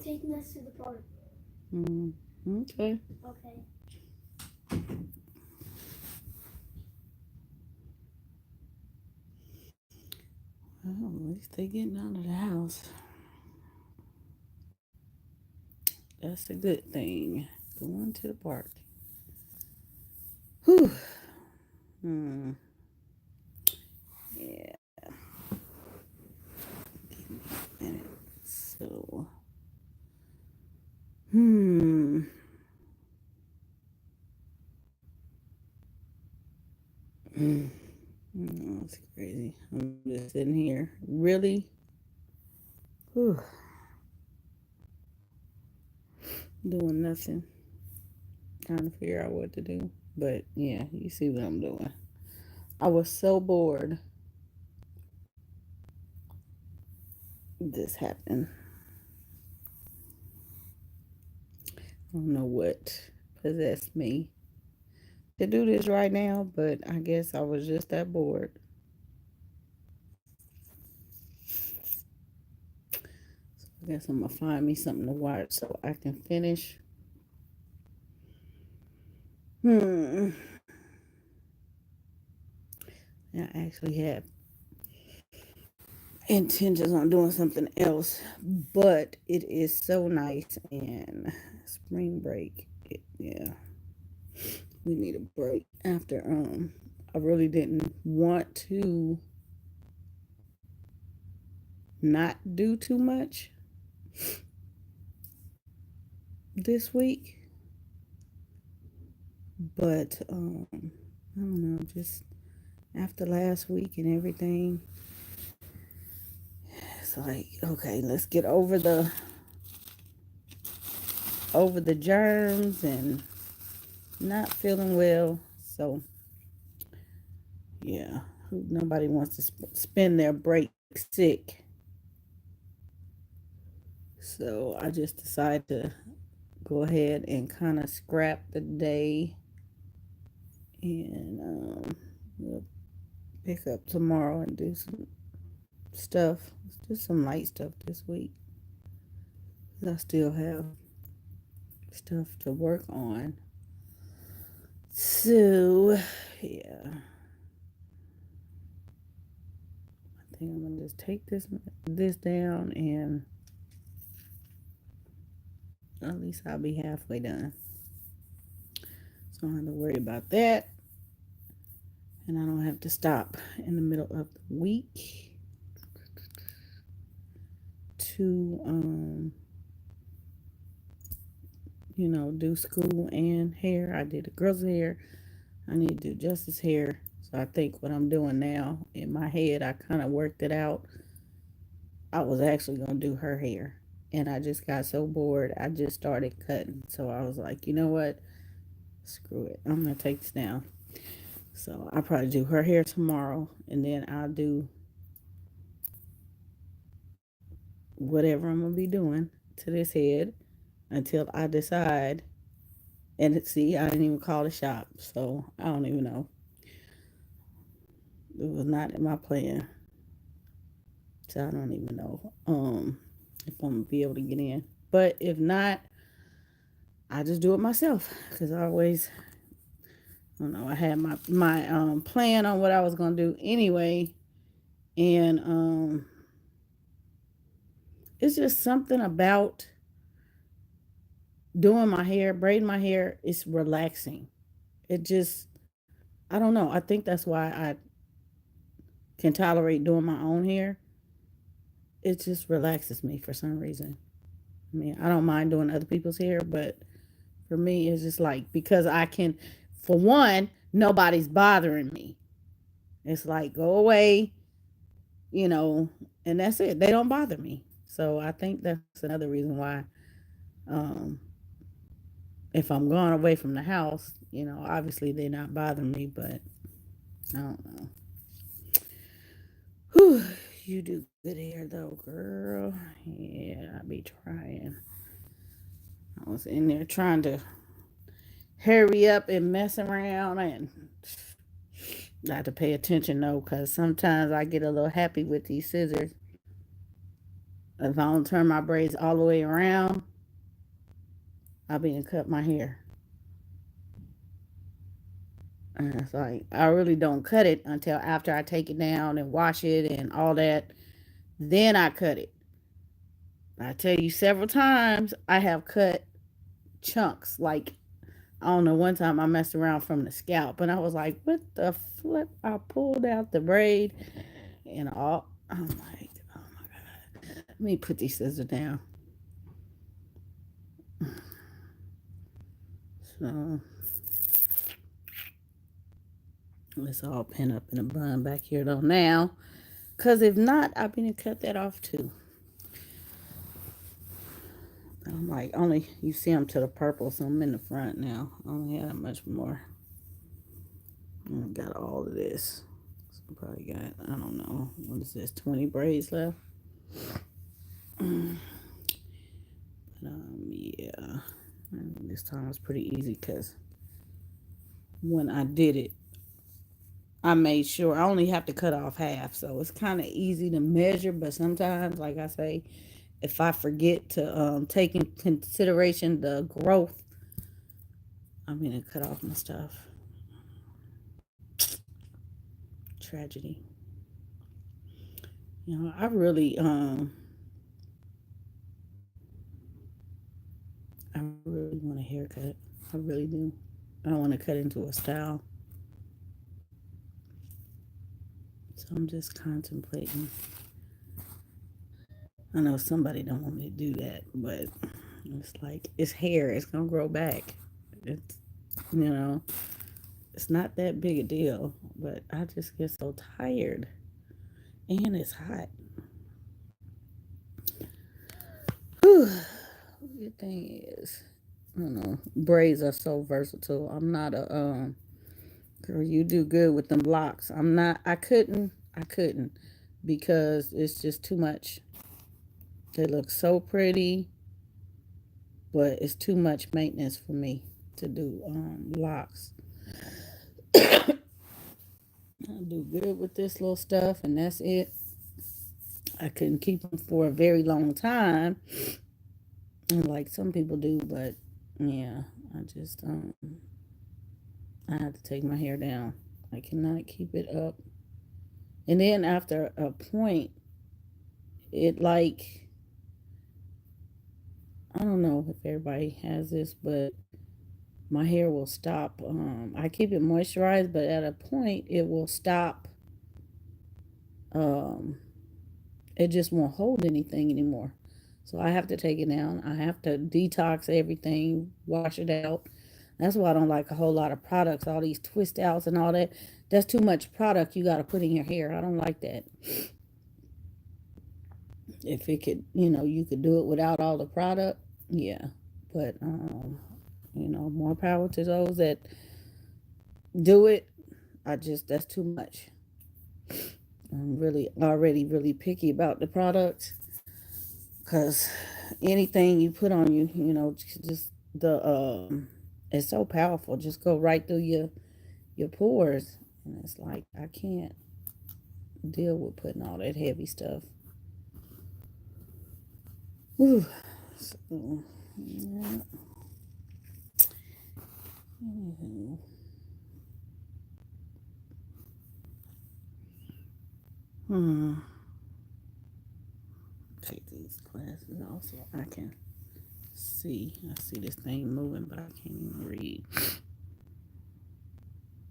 taking us to the park. Okay. Okay. Well, at least they getting out of the house. That's a good thing. Going to the park. Whew. Hmm. Yeah. Give me a minute. So. Hmm. Mm. Oh, it's crazy. I'm just sitting here. Really? Whew. Doing nothing. Trying to figure out what to do. But yeah, you see what I'm doing. I was so bored. This happened. I don't know what possessed me to do this right now, but I guess I was just that bored. I guess I'm gonna find me something to watch so I can finish. Hmm. I actually had intentions on doing something else, but it is so nice and spring break. Yeah, we need a break after. I really didn't want to not do too much this week, but I don't know, just after last week and everything, it's like, okay, let's get over the germs and not feeling well. So yeah, nobody wants to spend their break sick. So I just decided to go ahead and kind of scrap the day, and we'll pick up tomorrow and do some stuff. Let's do some light stuff this week. I still have stuff to work on. So yeah, I think I'm gonna just take this down, and at least I'll be halfway done. So I don't have to worry about that, and I don't have to stop in the middle of the week to do school and hair. I did the girls' hair. I need to do Justice hair. So I think what I'm doing now in my head, I kind of worked it out. I was actually gonna do her hair, and I just got so bored. I just started cutting. So I was like, you know what? Screw it. I'm gonna take this down. So I'll probably do her hair tomorrow, and then I'll do whatever I'm gonna be doing to this head until I decide. And see, I didn't even call the shop, so I don't even know. It was not in my plan, so I don't even know if I'm gonna be able to get in. But if not, I just do it myself because I always, I don't know. I had my plan on what I was gonna do anyway, and it's just something about doing my hair, braiding my hair. It's relaxing. It just, I don't know. I think that's why I can tolerate doing my own hair. It just relaxes me for some reason. I mean, I don't mind doing other people's hair, but for me, it's just like because I can, for one, nobody's bothering me. It's like go away, you know, and that's it. They don't bother me. So I think that's another reason why, um, if I'm going away from the house, obviously they're not bothering me, but I don't know. Whew, you do good hair though, girl. Yeah, I be trying. I was in there trying to hurry up and mess around, and I have to pay attention though, because sometimes I get a little happy with these scissors. If I don't turn my braids all the way around, I'll be to cut my hair. And it's like I really don't cut it until after I take it down and wash it and all that. Then I cut it. I tell you several times I have cut chunks. Like I don't know, one time I messed around from the scalp and I was like, what the flip? I pulled out the braid and all. I'm like, oh my God. Let me put these scissors down. So it's all pinned up in a bun back here though now. Because if not, I've been to cut that off too. I'm like, only you see them to the purple, so I'm in the front now. I only had much more. I got all of this. So I probably got, I don't know, what is this, 20 braids left? But, yeah. And this time was pretty easy because when I did it, I made sure I only have to cut off half. So it's kind of easy to measure, but sometimes, like I say, if I forget to take in consideration the growth, I'm going to cut off my stuff. Tragedy. You know, I really want a haircut. I really do. I want to cut into a style. So I'm just contemplating. I know somebody don't want me to do that, but it's like it's hair. It's gonna grow back. It's you know, it's not that big a deal. But I just get so tired, and it's hot. Whew. The thing is, I don't know. Braids are so versatile. I'm not a girl. You do good with them locks. I'm not. I couldn't. I couldn't because it's just too much. They look so pretty, but it's too much maintenance for me to do locks. I do good with this little stuff, and that's it. I couldn't keep them for a very long time, like some people do, but yeah, I just I have to take my hair down. I cannot keep it up. And then after a point, it like I don't know if everybody has this, but my hair will stop. I keep it moisturized, but at a point, it will stop. Um, it just won't hold anything anymore. So I have to take it down. I have to detox everything, wash it out. That's why I don't like a whole lot of products, all these twist outs and all that. That's too much product you got to put in your hair. I don't like that. If it could, you could do it without all the product, yeah. But, more power to those that do it. That's too much. I'm really already really picky about the products because anything you put on you, just the it's so powerful. Just go right through your pores, and it's like I can't deal with putting all that heavy stuff. Whew. So, yeah. Anywho. Hmm. Take these glasses off so I can see. I see this thing moving, but I can't even read.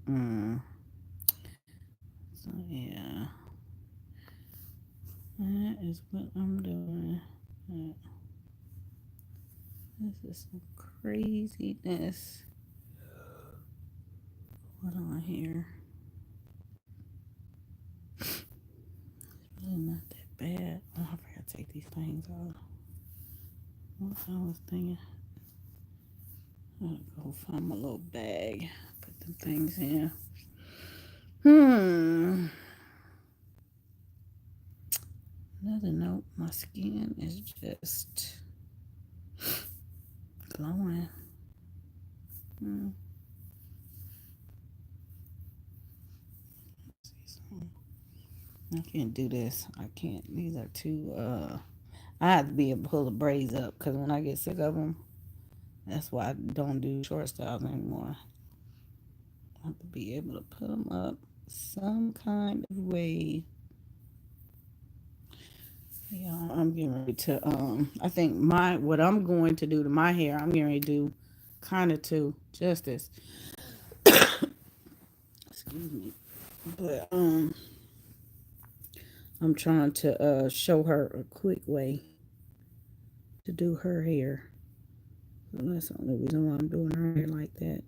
Hmm. So yeah, that is what I'm doing. This is some craziness. What on here? It's really not that bad. Oh, I forgot to take these things off. What I was thinking. I'll go find my little bag. Put them things in. Hmm. Another note. My skin is just glowing. Hmm. I can't do this. I can't. These are too. I have to be able to pull the braids up because when I get sick of them, that's why I don't do short styles anymore. I have to be able to put them up some kind of way. Yeah, I'm getting ready to. I think what I'm going to do to my hair, I'm getting ready to do kind of to justice. Excuse me, but I'm trying to show her a quick way to do her hair. So that's the only reason why I'm doing her hair like that.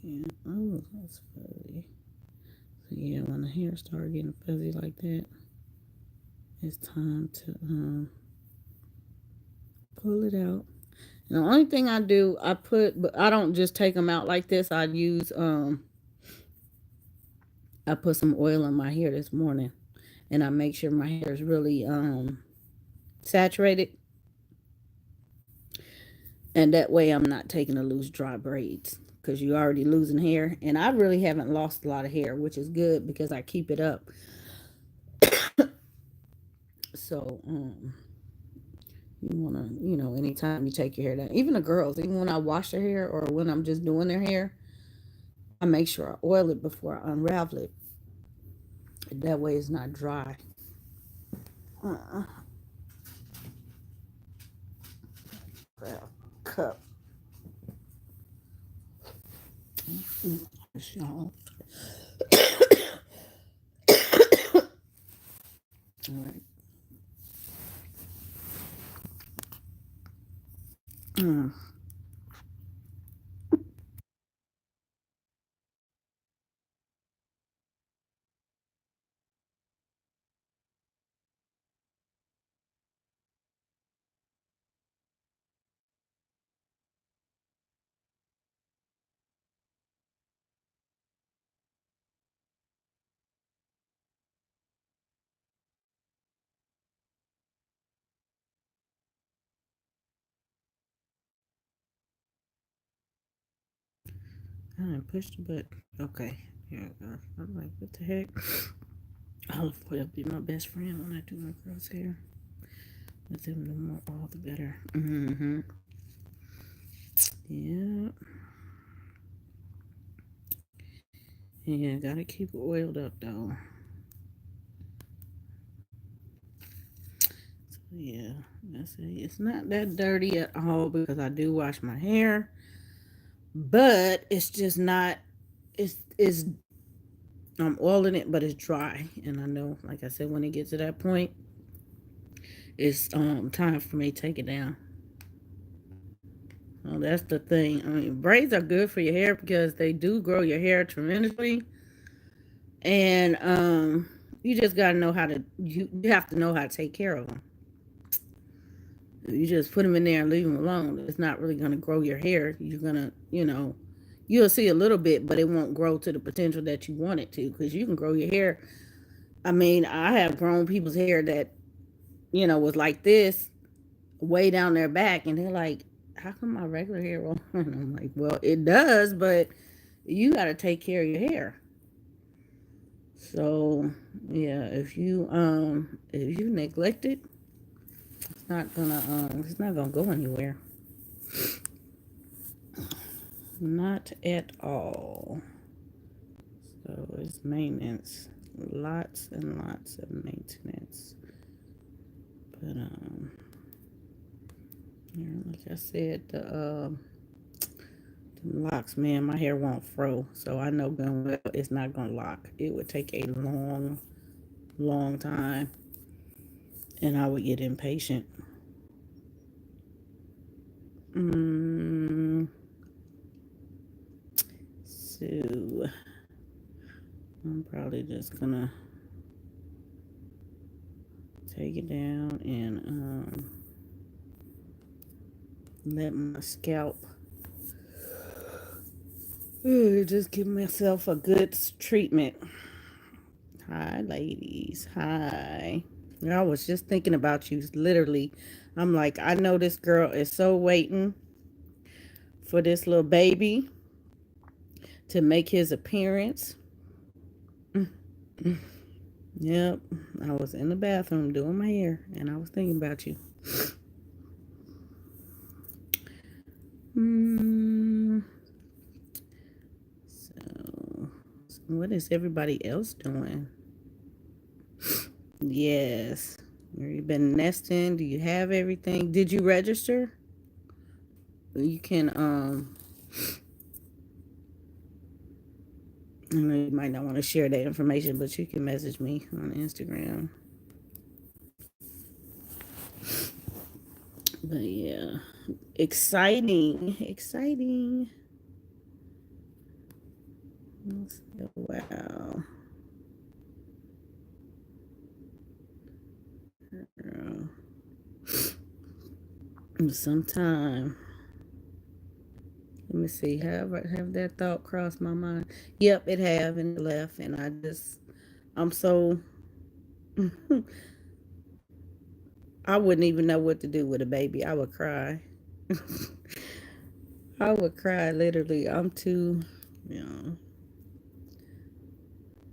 Yeah. Oh, that's fuzzy. So yeah, when the hair start getting fuzzy like that, it's time to pull it out. And the only thing I do, but I don't just take them out like this. I put some oil in my hair this morning, and I make sure my hair is really saturated, and that way I'm not taking the loose dry braids because you're already losing hair, and I really haven't lost a lot of hair, which is good because I keep it up. So you wanna, anytime you take your hair down, even the girls, even when I wash their hair or when I'm just doing their hair, I make sure I oil it before I unravel it. That way it's not dry. Uh, Cup. All right. Mm. I didn't push the button. Okay. Here we go. I'm like, what the heck? Olive oil be my best friend when I do my girls' hair. Let them know more, all the better. Mm-hmm. Yeah. Yeah, gotta keep it oiled up though. So yeah, that's it. It's not that dirty at all because I do wash my hair, but it's just not. It's I'm oiling it, but it's dry, and I know, like I said, when it gets to that point, it's time for me to take it down. Oh, that's the thing. I mean, braids are good for your hair because they do grow your hair tremendously, and you just gotta know how to. You have to know how to take care of them. You just put them in there and leave them alone. It's not really gonna grow your hair. You're gonna, you'll see a little bit, but it won't grow to the potential that you want it to. Because you can grow your hair. I mean, I have grown people's hair that was like this way down their back, and they're like, "How come my regular hair won't?" And I'm like, "Well, it does, but you got to take care of your hair." So yeah, if you neglect it, it's not gonna go anywhere. Not at all. So it's maintenance, lots and lots of maintenance. But yeah, like I said, the locks, man, my hair won't fro, so I know going well it's not gonna lock. It would take a long, long time, and I would get impatient. Mm, so I'm probably just gonna take it down and let my scalp just give myself a good treatment. Hi, ladies. Hi. I was just thinking about you, literally. I'm like, I know this girl is so waiting for this little baby to make his appearance. Yep, I was in the bathroom doing my hair, and I was thinking about you. Hmm. So, what is everybody else doing? Yes. Have you been nesting? Do you have everything? Did you register? You can I know you might not want to share that information, but you can message me on Instagram. But yeah. Exciting. Exciting. Wow. Girl. Sometime. Let me see. Have that thought crossed my mind? Yep, it have and it left, and I'm so I wouldn't even know what to do with a baby. I would cry. I would cry literally. I'm too, you know,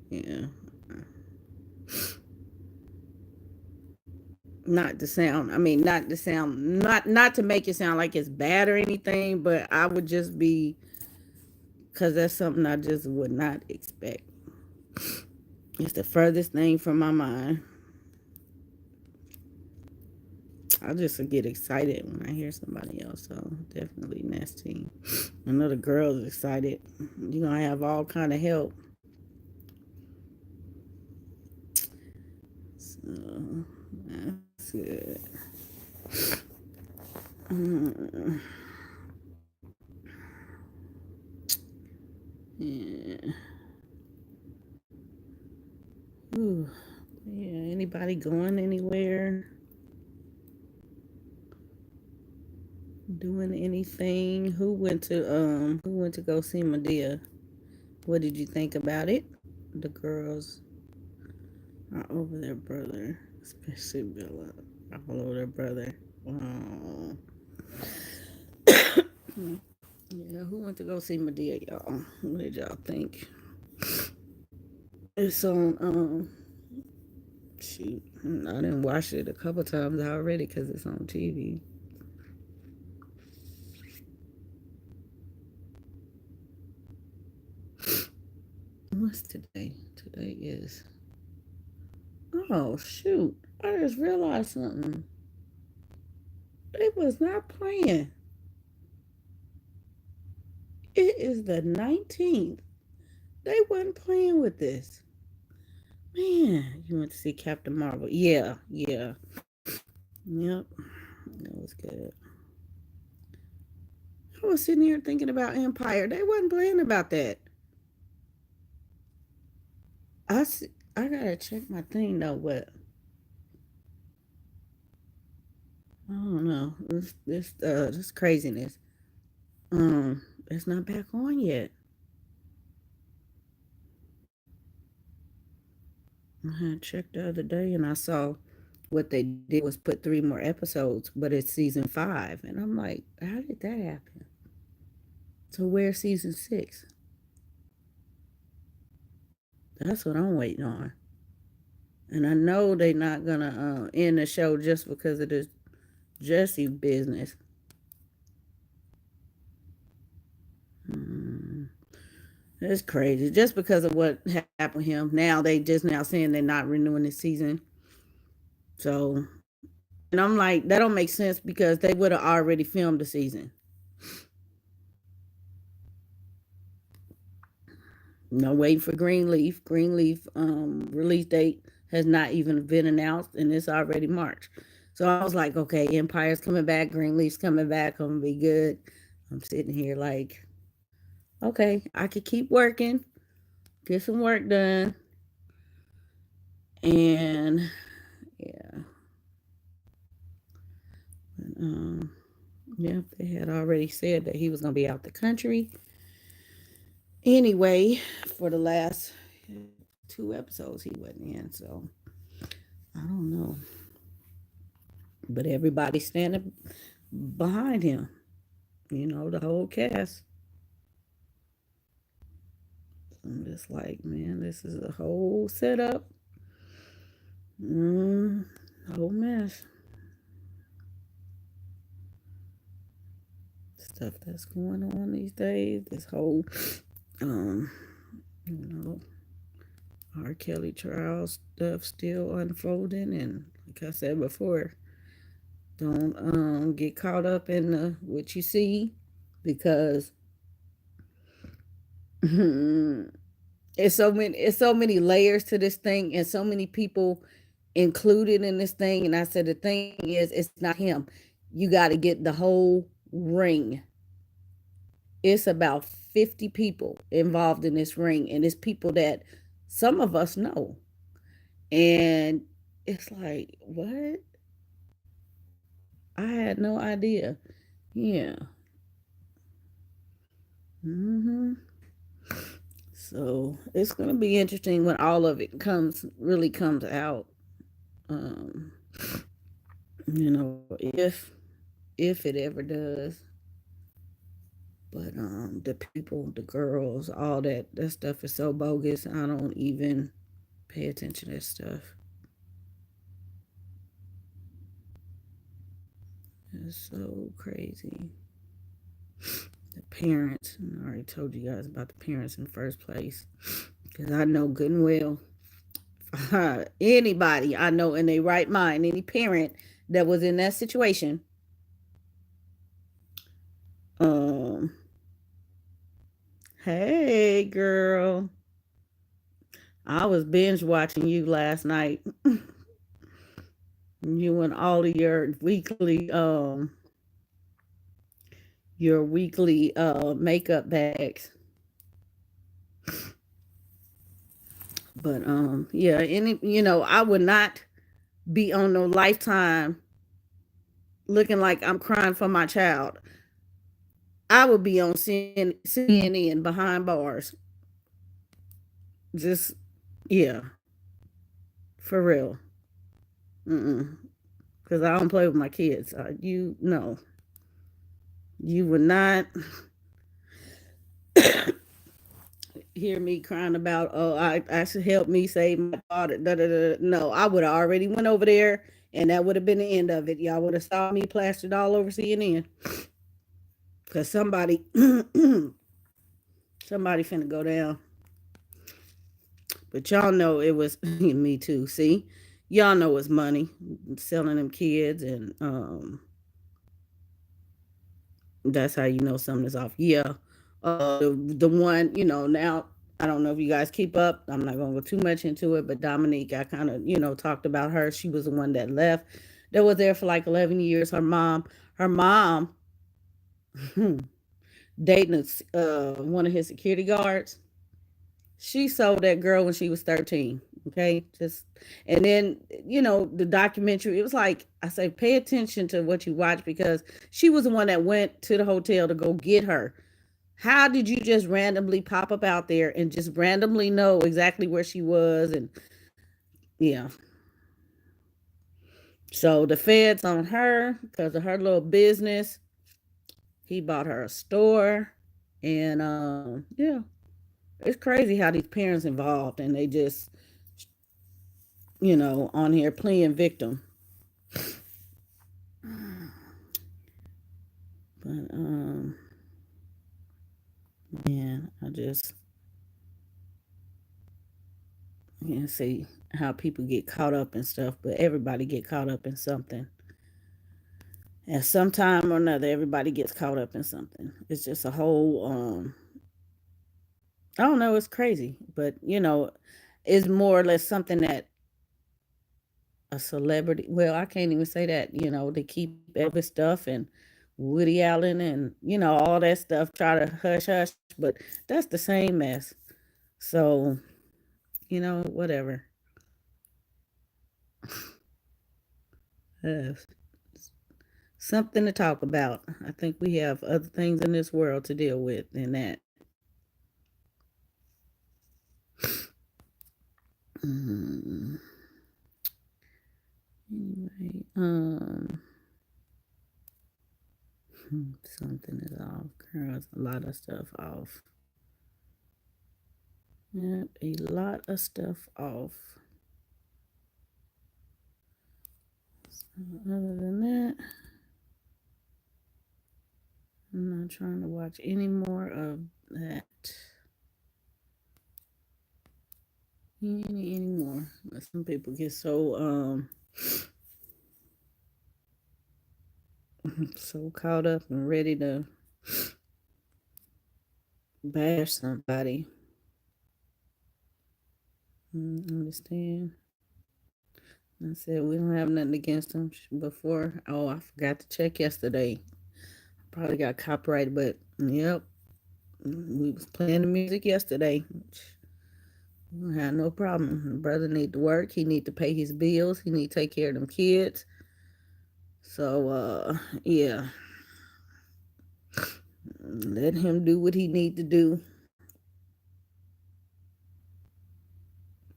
yeah. Not to sound. I mean, not to sound. Not to make it sound like it's bad or anything, but I would just be because that's something I just would not expect. It's the furthest thing from my mind. I just get excited when I hear somebody else. So definitely nesting. I know the girls excited. You're gonna have all kind of help. So that's good. Mm, yeah. Ooh. Yeah. Anybody going anywhere? Doing anything? Who went to go see Medea? What did you think about it? The girls are over their brother, especially Bella. All over their brother. Oh. Yeah, who went to go see Medea, y'all? What did y'all think? It's on shoot. I didn't watch it a couple times already because it's on TV. What's today? Today is oh shoot. I just realized something. They was not playing. It is the 19th. They wasn't playing with this. Man, you went to see Captain Marvel. Yeah, yeah. Yep. That was good. I was sitting here thinking about Empire. They wasn't playing about that. I gotta check my thing though, but I don't know. This craziness. It's not back on yet. I had checked the other day and I saw what they did was put 3 more episodes, but it's season 5. And I'm like, how did that happen? So where's season 6? That's what I'm waiting on. And I know they're not gonna end the show just because of this Jesse business. Mm, it's crazy. Just because of what happened with him. Now they just now saying they're not renewing the season. So, and I'm like, that don't make sense because they would have already filmed the season. No waiting for Greenleaf. Greenleaf release date has not even been announced, and it's already March. So I was like, okay, Empire's coming back, Greenleaf's coming back, I'm gonna be good. I'm sitting here like, okay, I could keep working, get some work done, and yeah, but, yeah, they had already said that he was gonna be out the country anyway for the last 2 episodes he wasn't in. So I don't know, but everybody's standing behind him. You know, the whole cast. I'm just like, man, this is a whole setup. Mm, whole mess. Stuff that's going on these days. This whole, um, you know, R. Kelly trial stuff still unfolding, and like I said before, don't get caught up in what you see, because it's so many layers to this thing, and so many people included in this thing. And I said the thing is, it's not him. You got to get the whole ring. It's about 50 people involved in this ring, and it's people that some of us know. And it's like, what? I had no idea. Yeah. Hmm. So it's gonna be interesting when all of it comes out. Um, if it ever does. But the people, the girls, all that stuff is so bogus. I don't even pay attention to that stuff. It's so crazy. The parents, I already told you guys about the parents in the first place. Because I know good and well, anybody I know in their right mind, any parent that was in that situation, um, hey girl, I was binge watching you last night. You and all of your weekly makeup bags. But yeah, I would not be on no Lifetime looking like I'm crying for my child. I would be on CNN behind bars. Just, yeah, for real. Mm-mm. Because I don't play with my kids. You know, you would not hear me crying about, oh, I should help me save my daughter. Da, da, da. No, I would have already went over there, and that would have been the end of it. Y'all would have saw me plastered all over CNN. Because somebody finna go down. But y'all know it was me too. See, y'all know it's money selling them kids, and that's how you know something is off. Yeah, the one, now I don't know if you guys keep up. I'm not gonna go too much into it, but Dominique, I kind of talked about her. She was the one that left. That was there for like 11 years. Her mom, dating one of his security guards. She sold that girl when she was 13. Okay. Just, and then, the documentary, it was like, I say, pay attention to what you watch, because she was the one that went to the hotel to go get her. How did you just randomly pop up out there and just randomly know exactly where she was? And yeah. So the feds on her because of her little business. He bought her a store. And yeah, it's crazy how these parents involved, and they just, on here playing victim. But yeah, I just can't see how people get caught up in stuff, but everybody get caught up in something. At some time or another, everybody gets caught up in something. It's just a whole I don't know, it's crazy. But it's more or less something that a celebrity, well, I can't even say that, they keep Elvis stuff and Woody Allen and all that stuff, try to hush hush, but that's the same mess. So, whatever. Uh, Something to talk about. I think we have other things in this world to deal with than that. Mm, anyway, something is off. Girls, a lot of stuff off. Yep, a lot of stuff off. Other than that, I'm not trying to watch any more of that anymore. Some people get so so caught up and ready to bash somebody. Understand? I said we don't have nothing against them before. Oh, I forgot to check yesterday. Probably got copyrighted, but yep, we was playing the music yesterday. We don't have no problem. The brother need to work. He need to pay his bills. He need to take care of them kids. So yeah, let him do what he need to do.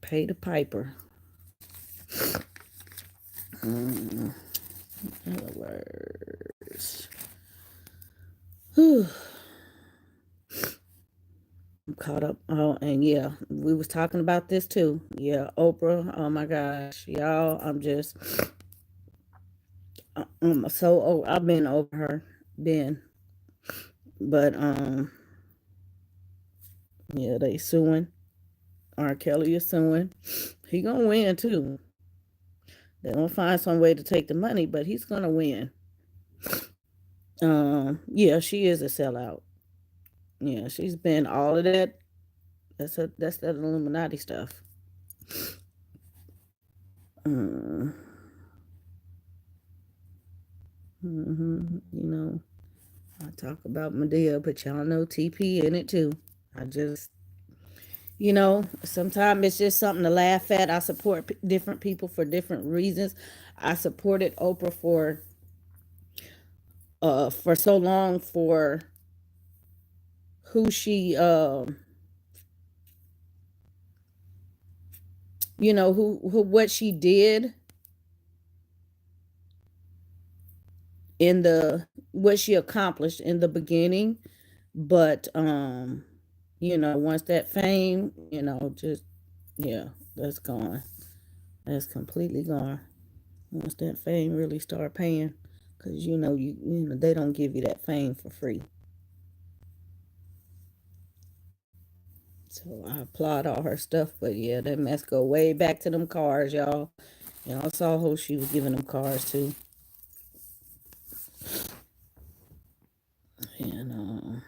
Pay the piper. In other words. Whew. I'm caught up. Oh, and yeah, we was talking about this too. Yeah, Oprah. Oh my gosh, y'all. I'm just, so oh, I've been over her, been, but yeah, they suing. R. Kelly is suing. He gonna win too. They gonna find some way to take the money, but he's gonna win. Yeah, she is a sellout. Yeah, she's been all of that. That's that Illuminati stuff. Mm, you know, I talk about Medea, but y'all know TP in it too. I just, sometimes it's just something to laugh at. I support different people for different reasons. I supported Oprah for so long for who she who what she did in the what she accomplished in the beginning, but once that fame, just yeah, that's gone. That's completely gone. Once that fame really start paying, because they don't give you that fame for free. So I applaud all her stuff, but yeah, that mess go way back to them cars, y'all. Y'all saw who she was giving them cars to, and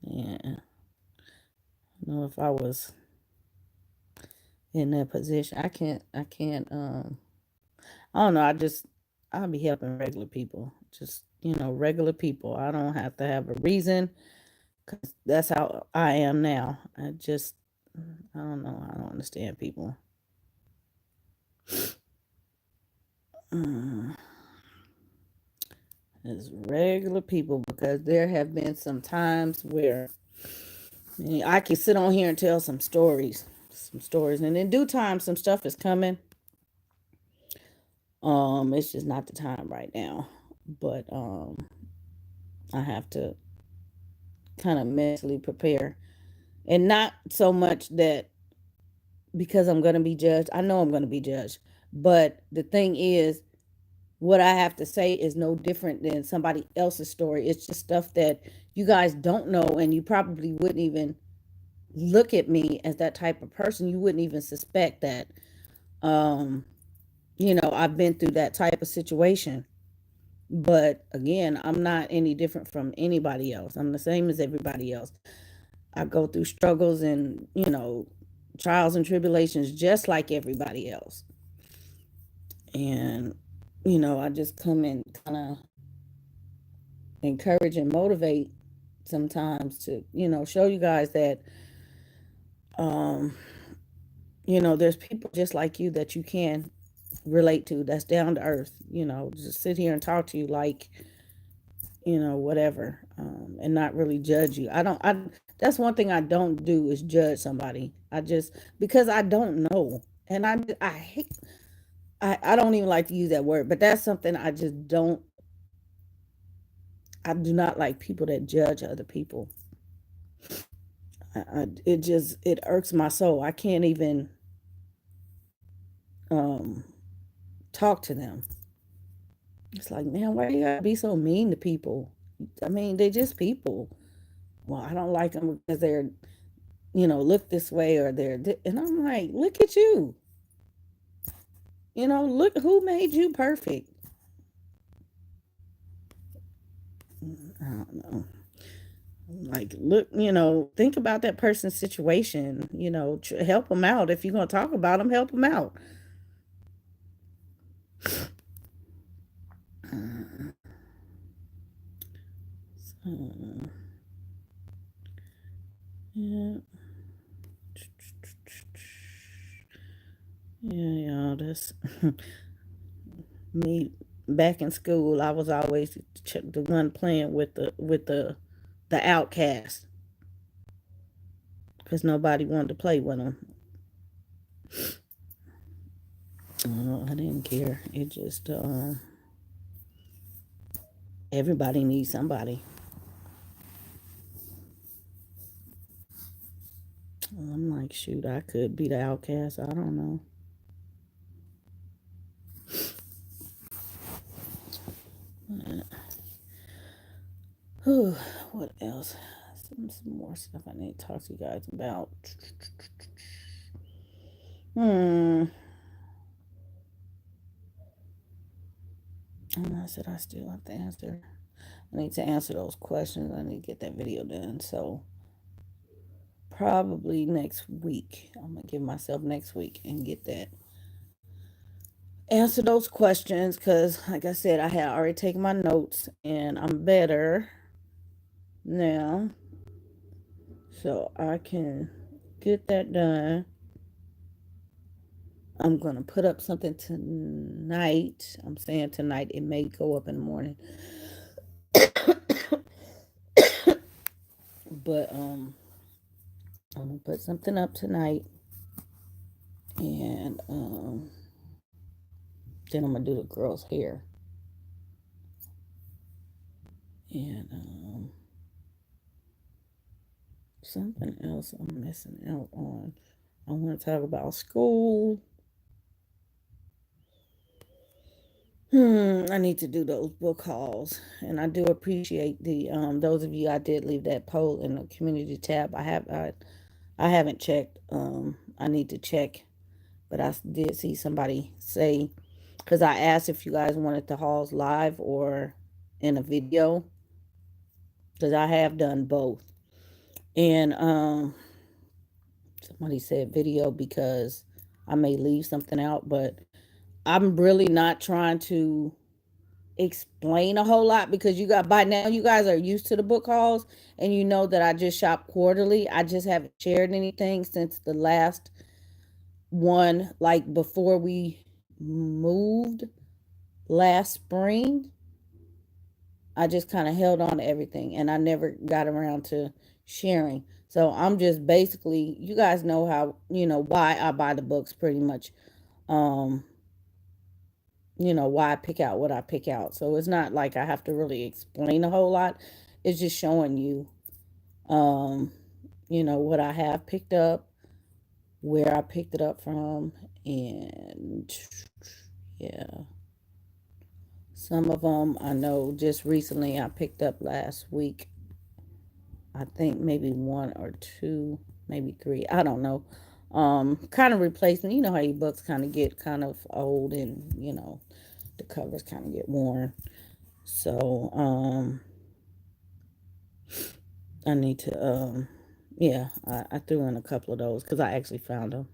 yeah, I know if I was in that position, I can't, I don't know. I'll be helping regular people, just regular people. I don't have to have a reason, cause that's how I am now. I don't know. I don't understand people. Mm, as regular people, because there have been some times where I can sit on here and tell some stories, and in due time, some stuff is coming. It's just not the time right now, but I have to kind of mentally prepare, and not so much that because I'm going to be judged. I know I'm going to be judged, but the thing is, what I have to say is no different than somebody else's story. It's just stuff that you guys don't know, and you probably wouldn't even look at me as that type of person. You wouldn't even suspect that. Um, I've been through that type of situation. But again, I'm not any different from anybody else. I'm the same as everybody else. I go through struggles and, trials and tribulations just like everybody else. And, I just come and kind of encourage and motivate sometimes to, show you guys that, um, there's people just like you that you can relate to, that's down to earth, just sit here and talk to you like, whatever, and not really judge you. That's one thing I don't do is judge somebody. Because I don't know. And I hate, I don't even like to use that word, but that's something I do not like people that judge other people. It irks my soul. I can't even, talk to them. It's like, man, why you gotta be so mean to people? I mean, they're just people. Well, I don't like them because they're, look this way or and I'm like, look at you. Look who made you perfect. I don't know. Like, look, think about that person's situation. Help them out. If you're gonna talk about them, help them out. So, yeah, yeah, that's me. Back in school, I was always the one playing with the outcast because nobody wanted to play with them. I didn't care. It just everybody needs somebody. I'm like, shoot, I could be the outcast. I don't know. Whew, what else? Some more stuff I need to talk to you guys about. Hmm. I said I still have to answer. I need to answer those questions. I need to get that video done. So probably next week. I'm gonna give myself next week and get that. Answer those questions because, like I said, I had already taken my notes and I'm better now. So I can get that done. I'm gonna put up something tonight. I'm saying tonight. It may go up in the morning, but I'm gonna put something up tonight, and then I'm gonna do the girl's hair, and something else I'm missing out on. I want to talk about school. I need to do those book hauls, and I do appreciate the those of you I did leave that poll in the community tab. I haven't checked. I need to check, but I did see somebody say because I asked if you guys wanted the hauls live or in a video because I have done both, and somebody said video because I may leave something out, but I'm really not trying to explain a whole lot because you got by now you guys are used to the book hauls and you know that I just shop quarterly. I just haven't shared anything since the last one, like before we moved last spring. I just kind of held on to everything and I never got around to sharing. So I'm just basically, you guys know how, why I buy the books pretty much. Um, why I pick out what I pick out. So it's not like I have to really explain a whole lot. It's just showing you, um, what I have picked up, where I picked it up from, and yeah. Some of them I know just recently I picked up last week. I think maybe one or two, maybe three. I don't know. Kind of replacing. You know how your books kind of get kind of old and the covers kind of get worn. So I need to yeah, I threw in a couple of those because I actually found them.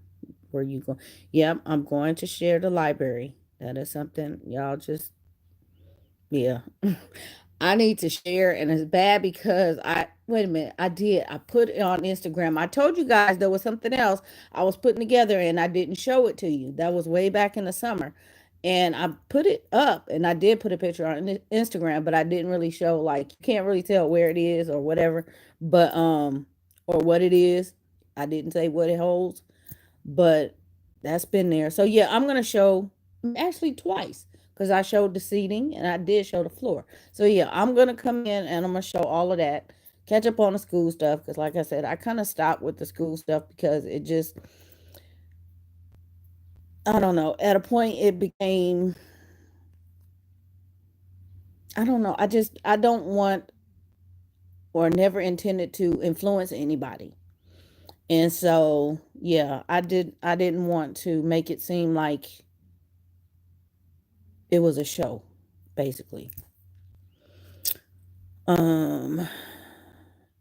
Where you go? Yep, I'm going to share the library. That is something y'all just yeah. I need to share, and it's bad because wait a minute, I did. I put it on Instagram. I told you guys there was something else I was putting together, and I didn't show it to you. That was way back in the summer, and I put it up, and I did put a picture on Instagram, but I didn't really show. Like you can't really tell where it is or whatever, but or what it is. I didn't say what it holds, but that's been there. So yeah, I'm gonna show actually twice because I showed the seating and I did show the floor. So yeah, I'm gonna come in and I'm gonna show all of that. Catch up on the school stuff because, like I said, I kind of stopped with the school stuff because it just I don't know. At a point, it became, I don't know. I don't want or never intended to influence anybody. And so, yeah, I didn't want to make it seem like it was a show, basically. Um,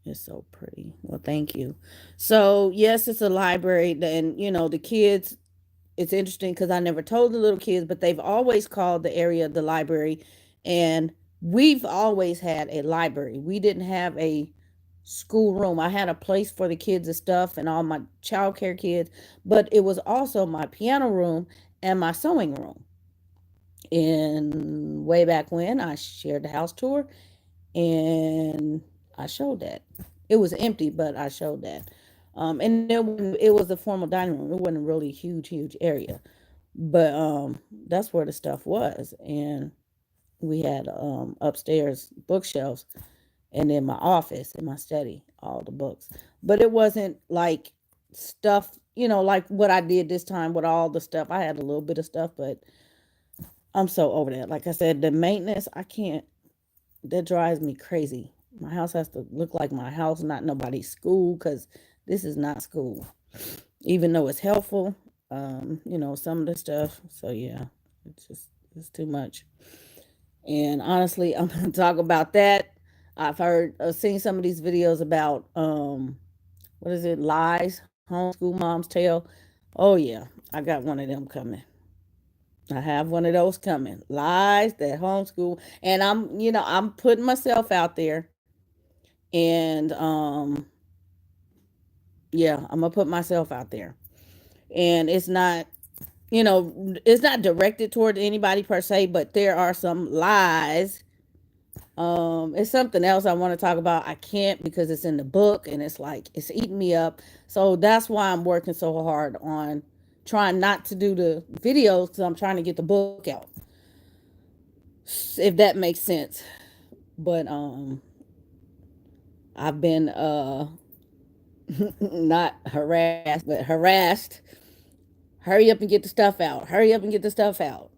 it's so pretty. Well, thank you. So, yes, it's a library, and the kids, it's interesting because I never told the little kids, but they've always called the area the library. And we've always had a library. We didn't have a schoolroom. I had a place for the kids and stuff and all my childcare kids, but it was also my piano room and my sewing room. And way back when I shared the house tour, and I showed that. It was empty, but I showed that. And it was a formal dining room. It wasn't really a huge area, but that's where the stuff was. And we had upstairs bookshelves, and in my office, in my study, all the books. But it wasn't like stuff, like what I did this time with all the stuff. I had a little bit of stuff, but I'm so over that. Like I said, the maintenance, I can't, that drives me crazy. My house has to look like my house, not nobody's school, because this is not school. Even though it's helpful, some of the stuff. So yeah, it's too much. And honestly, I'm gonna talk about that. I've seen some of these videos about what is it, lies, homeschool moms tell. Oh yeah, I got one of them coming. I have one of those coming. Lies that homeschool, and I'm putting myself out there, and yeah, I'm gonna put myself out there, and it's not directed toward anybody per se, but there are some lies. It's something else I want to talk about. I can't because it's in the book, and it's like it's eating me up. So that's why I'm working so hard on trying not to do the videos because I'm trying to get the book out, if that makes sense. But I've been not harassed, but harassed. Hurry up and get the stuff out. Hurry up and get the stuff out.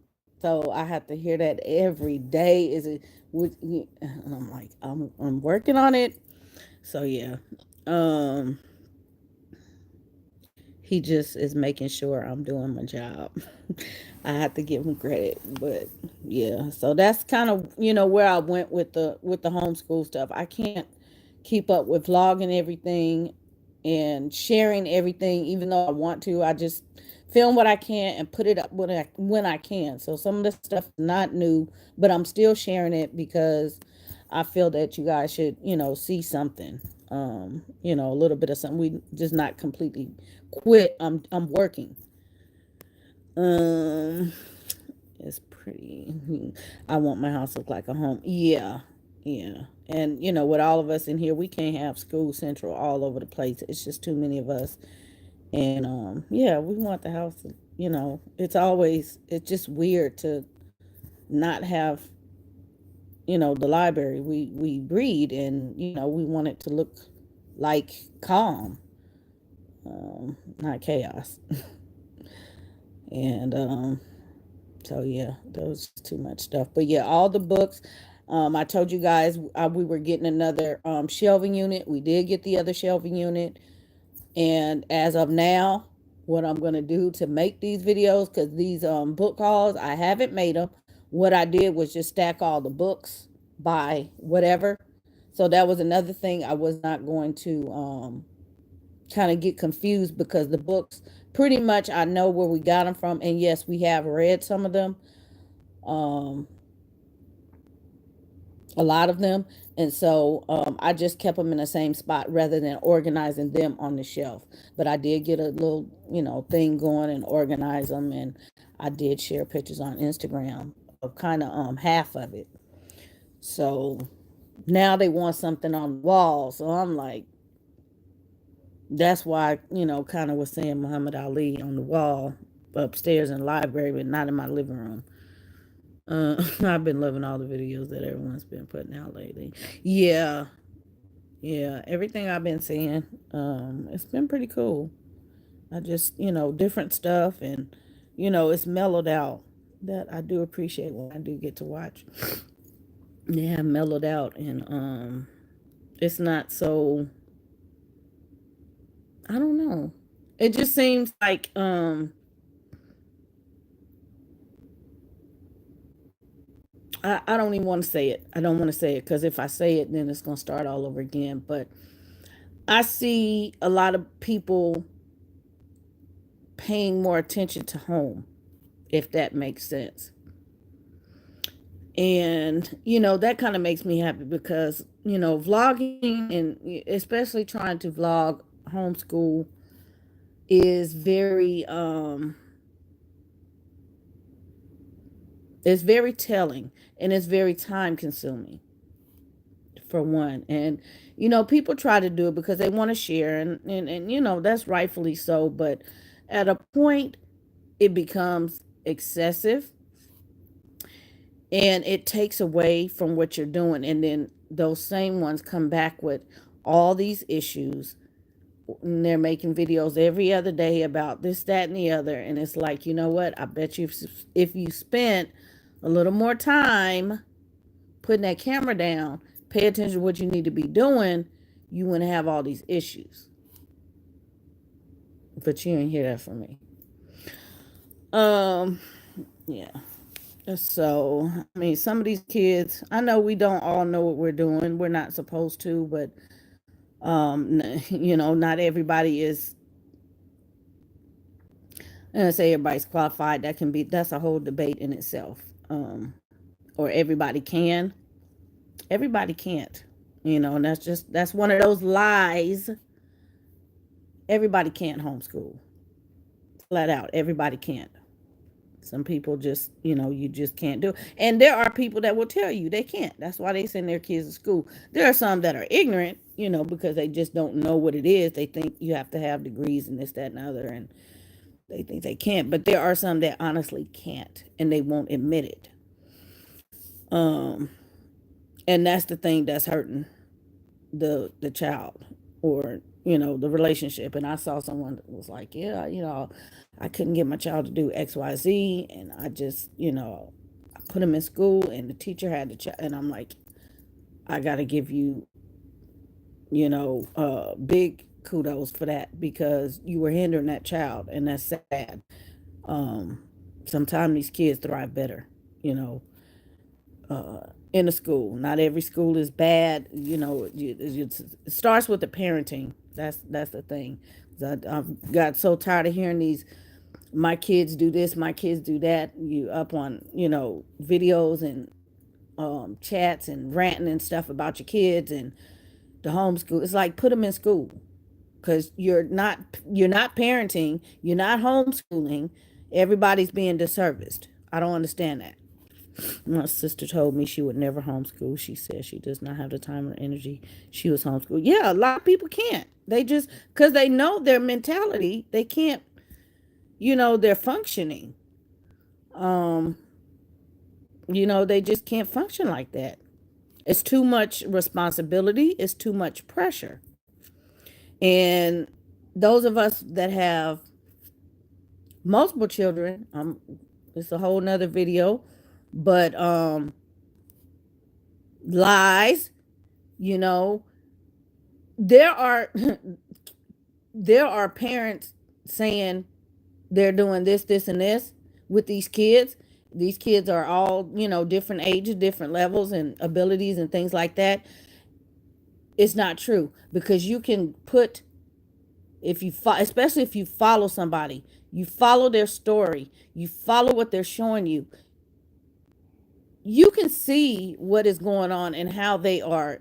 So I have to hear that every day. Is it? I'm like, I'm working on it. So yeah, um, he just is making sure I'm doing my job. I have to give him credit, but yeah. So that's kind of where I went with the homeschool stuff. I can't keep up with vlogging everything and sharing everything, even though I want to. I just film what I can and put it up when I can. So some of the stuff is not new, but I'm still sharing it because I feel that you guys should, see something. A little bit of something. We just not completely quit. I'm working. Um, it's pretty. I want my house to look like a home. Yeah, yeah. And with all of us in here, we can't have school central all over the place. It's just too many of us. And yeah, we want the house to, it's just weird to not have, the library. We read, and we want it to look like calm, not chaos. And so yeah, that was just too much stuff. But yeah, all the books. I told you guys we were getting another shelving unit. We did get the other shelving unit, and as of now, what I'm gonna do to make these videos, because these book hauls, I haven't made them. What I did was just stack all the books by whatever. So that was another thing. I was not going to kind of get confused because the books, pretty much I know where we got them from, and yes, we have read some of them, um, a lot of them, and so I just kept them in the same spot rather than organizing them on the shelf. But I did get a little thing going and organize them, and I did share pictures on Instagram of kind of half of it. So now they want something on the wall, so I'm like, that's why, kind of was saying Muhammad Ali on the wall upstairs in the library, but not in my living room. I've been loving all the videos that everyone's been putting out lately. Yeah, yeah, everything I've been seeing, it's been pretty cool. I just, different stuff, and it's mellowed out. That I do appreciate when I do get to watch. They have mellowed out, and it's not so. I don't know. It just seems like I don't even want to say it. I don't want to say it because if I say it, then it's gonna start all over again. But I see a lot of people paying more attention to home, if that makes sense. And that kind of makes me happy because vlogging, and especially trying to vlog homeschool, is very it's very telling, and it's very time consuming, for one. And people try to do it because they want to share, and that's rightfully so. But at a point, it becomes excessive, and it takes away from what you're doing. And then those same ones come back with all these issues, and they're making videos every other day about this, that, and the other. And it's like, you know what? I bet you, if you spent a little more time putting that camera down, pay attention to what you need to be doing, you wouldn't have all these issues. But you didn't hear that from me. Um, yeah. So, I mean, some of these kids, I know we don't all know what we're doing. We're not supposed to, but not everybody is. And I say everybody's qualified. That's a whole debate in itself. Or everybody can. Everybody can't. And that's one of those lies. Everybody can't homeschool. Flat out, everybody can't. Some people just, you just can't do it. And there are people that will tell you they can't. That's why they send their kids to school. There are some that are ignorant, because they just don't know what it is. They think you have to have degrees and this, that, and other, and they think they can't. But there are some that honestly can't, and they won't admit it. Um, and that's the thing that's hurting the child, or the relationship. And I saw someone that was like, yeah, I couldn't get my child to do XYZ, and I just, I put him in school, and the teacher had to and I'm like, I got to give you, big kudos for that, because you were hindering that child, and that's sad. um Sometimes these kids thrive better, you know in a school. Not every school is bad. It starts with the parenting. That's the thing. I've got so tired of hearing these. My kids do this. My kids do that. You up on videos and chats and ranting and stuff about your kids and the homeschool. It's like, put them in school, because you're not parenting. You're not homeschooling. Everybody's being disserviced. I don't understand that. My sister told me she would never homeschool. She said she does not have the time or energy. She was homeschooled. Yeah, a lot of people can't. They just, because they know their mentality, they can't, they're functioning. Um, they just can't function like that. It's too much responsibility, it's too much pressure. And those of us that have multiple children, it's a whole nother video, but lies, you know there are there are parents saying they're doing this and this with these kids. These kids are all, different ages, different levels and abilities and things like that. It's not true, because you can put, especially if you follow somebody, you follow their story, you follow what they're showing you, you can see what is going on and how they are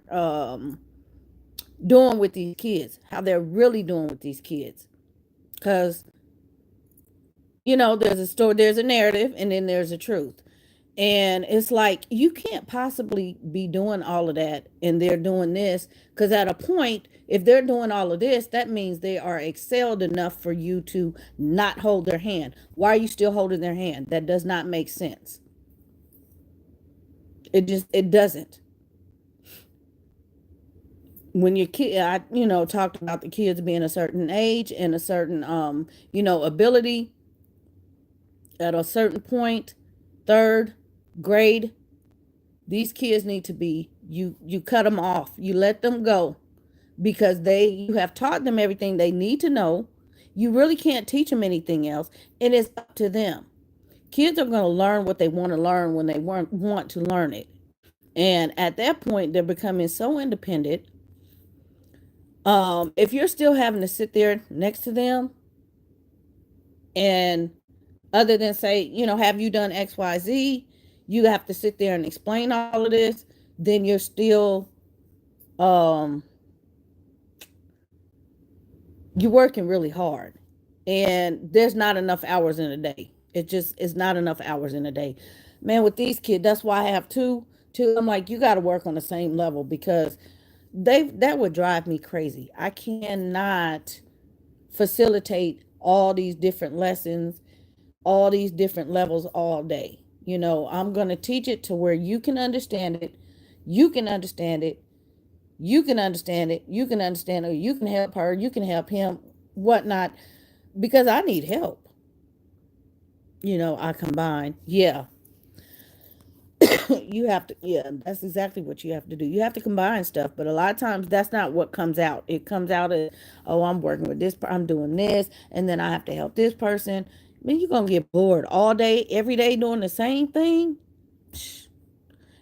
doing with these kids, how they're really doing with these kids. Because, there's a story, there's a narrative, and then there's a truth. And it's like, you can't possibly be doing all of that and they're doing this. Because at a point, if they're doing all of this, that means they are excelled enough for you to not hold their hand. Why are you still holding their hand? That does not make sense. It doesn't. When your kid, I talked about the kids being a certain age and a certain ability. At a certain point, third grade, these kids need to be, you cut them off. You let them go because you have taught them everything they need to know. You really can't teach them anything else. It is up to them. Kids are going to learn what they want to learn when they want to learn it. And at that point, they're becoming so independent. If you're still having to sit there next to them and other than say, have you done XYZ, you have to sit there and explain all of this, then you're still um you're working really hard. And there's not enough hours in a day. It just is not enough hours in a day. Man, with these kids, that's why I have two. I'm like, you got to work on the same level because that would drive me crazy. I cannot facilitate all these different lessons, all these different levels all day. I'm going to teach it to where you can understand it. You can understand it. You can understand it. You can understand it. You can help her. You can help him, whatnot, because I need help. I combine. Yeah, you have to. Yeah, that's exactly what you have to do. You have to combine stuff, but a lot of times that's not what comes out. It comes out as, oh, I'm working with this, I'm doing this, and then I have to help this person. I mean, you're gonna get bored all day, every day doing the same thing.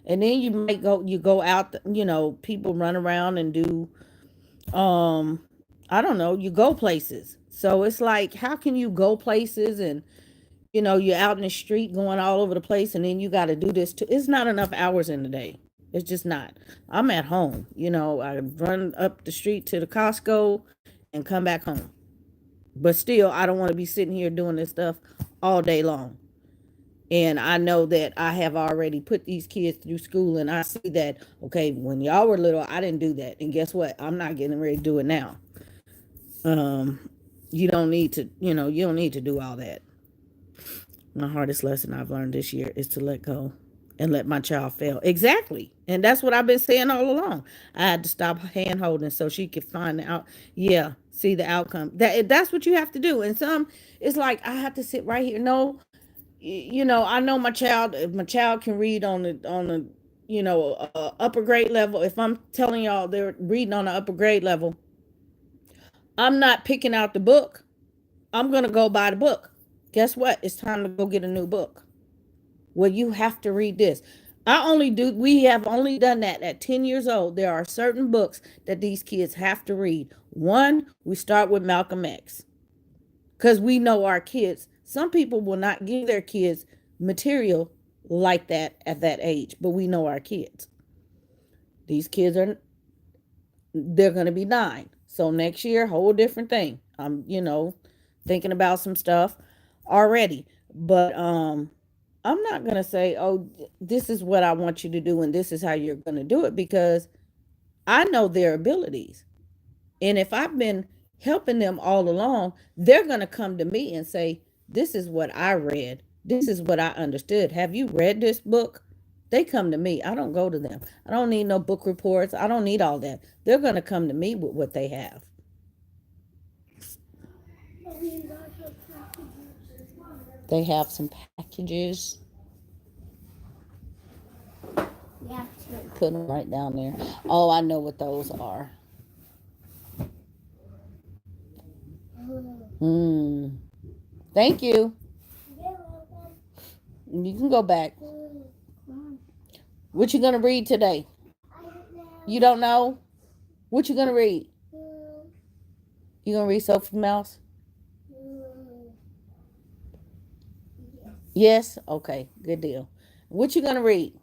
And then you go out, people run around and do, um, I don't know, you go places. So it's like, how can you go places and you're out in the street going all over the place, and then you got to do this too. It's not enough hours in the day. It's just not. I'm at home. I run up the street to the Costco and come back home. But still, I don't want to be sitting here doing this stuff all day long. And I know that I have already put these kids through school, and I see that, okay, when y'all were little, I didn't do that. And guess what? I'm not getting ready to do it now. Um, you don't need to, you don't need to do all that. My hardest lesson I've learned this year is to let go and let my child fail. Exactly. And that's what I've been saying all along. I had to stop hand holding so she could find out, yeah, see the outcome. That's what you have to do. And some, it's like, I have to sit right here. No, I know my child, if my child can read on the upper grade level, if I'm telling y'all they're reading on the upper grade level, I'm not picking out the book. I'm going to go buy the book. Guess what? It's time to go get a new book. Well, you have to read this. We have only done that at 10 years old. There are certain books that these kids have to read. One, we start with Malcolm X because we know our kids. Some people will not give their kids material like that at that age, but we know our kids. These kids they're going to be 9. So next year, whole different thing. I'm, thinking about some stuff already. But I'm not going to say, oh, this is what I want you to do and this is how you're going to do it because I know their abilities. And if I've been helping them all along, they're going to come to me and say, this is what I read. This is what I understood. Have you read this book? They come to me. I don't go to them. I don't need no book reports. I don't need all that. They're going to come to me with what they have. They have some packages. Put them right down there. Oh, I know what those are. Hmm. Thank you. You can go back. What you gonna read today? You don't know? What you gonna read? You gonna read Sophie Mouse? Yes? Okay, good deal. What you gonna read?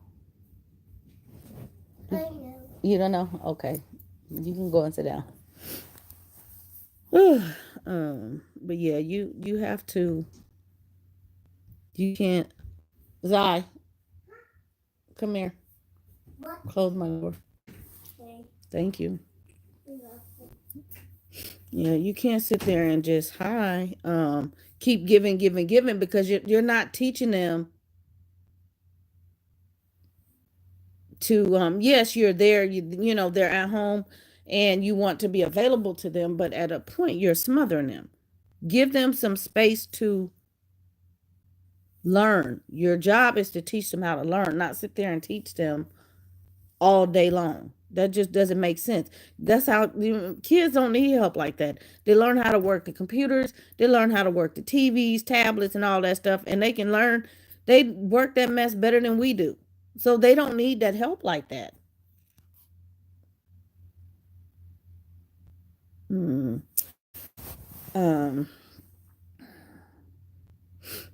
You don't know? Okay. You can go and sit down. But yeah, you have to. You can't. Zai, come here. Close my door. Thank you. Yeah, you can't sit there and just hi. Keep giving, giving, giving because you're not teaching them to. Yes, you're there. They're at home, and you want to be available to them, but at a point you're smothering them. Give them some space to Learn. Your job is to teach them how to learn, not sit there and teach them all day long. That just doesn't make sense. That's how kids don't need help like that. They learn how to work the computers, they learn how to work the TVs, tablets, and all that stuff, and they can learn. They work that mess better than we do. So they don't need that help like that. Hmm. Um,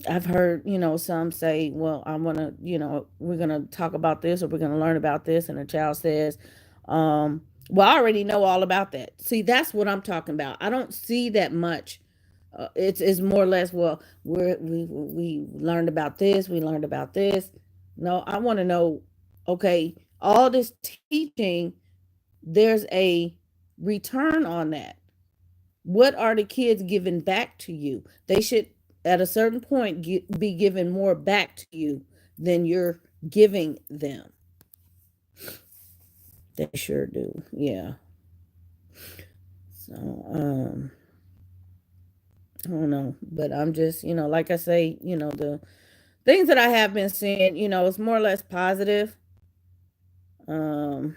I've heard, some say, well, I want to, we're going to talk about this or we're going to learn about this. And the child says, well, I already know all about that. See, that's what I'm talking about. I don't see that much. It's more or less, well, we learned about this. We learned about this. No, I want to know, okay, all this teaching, there's a return on that. What are the kids giving back to you? They should, at a certain point, be giving more back to you than you're giving them. They sure do. Yeah. So, I don't know. But I'm just, like I say, the things that I have been seeing, it's more or less positive. Um,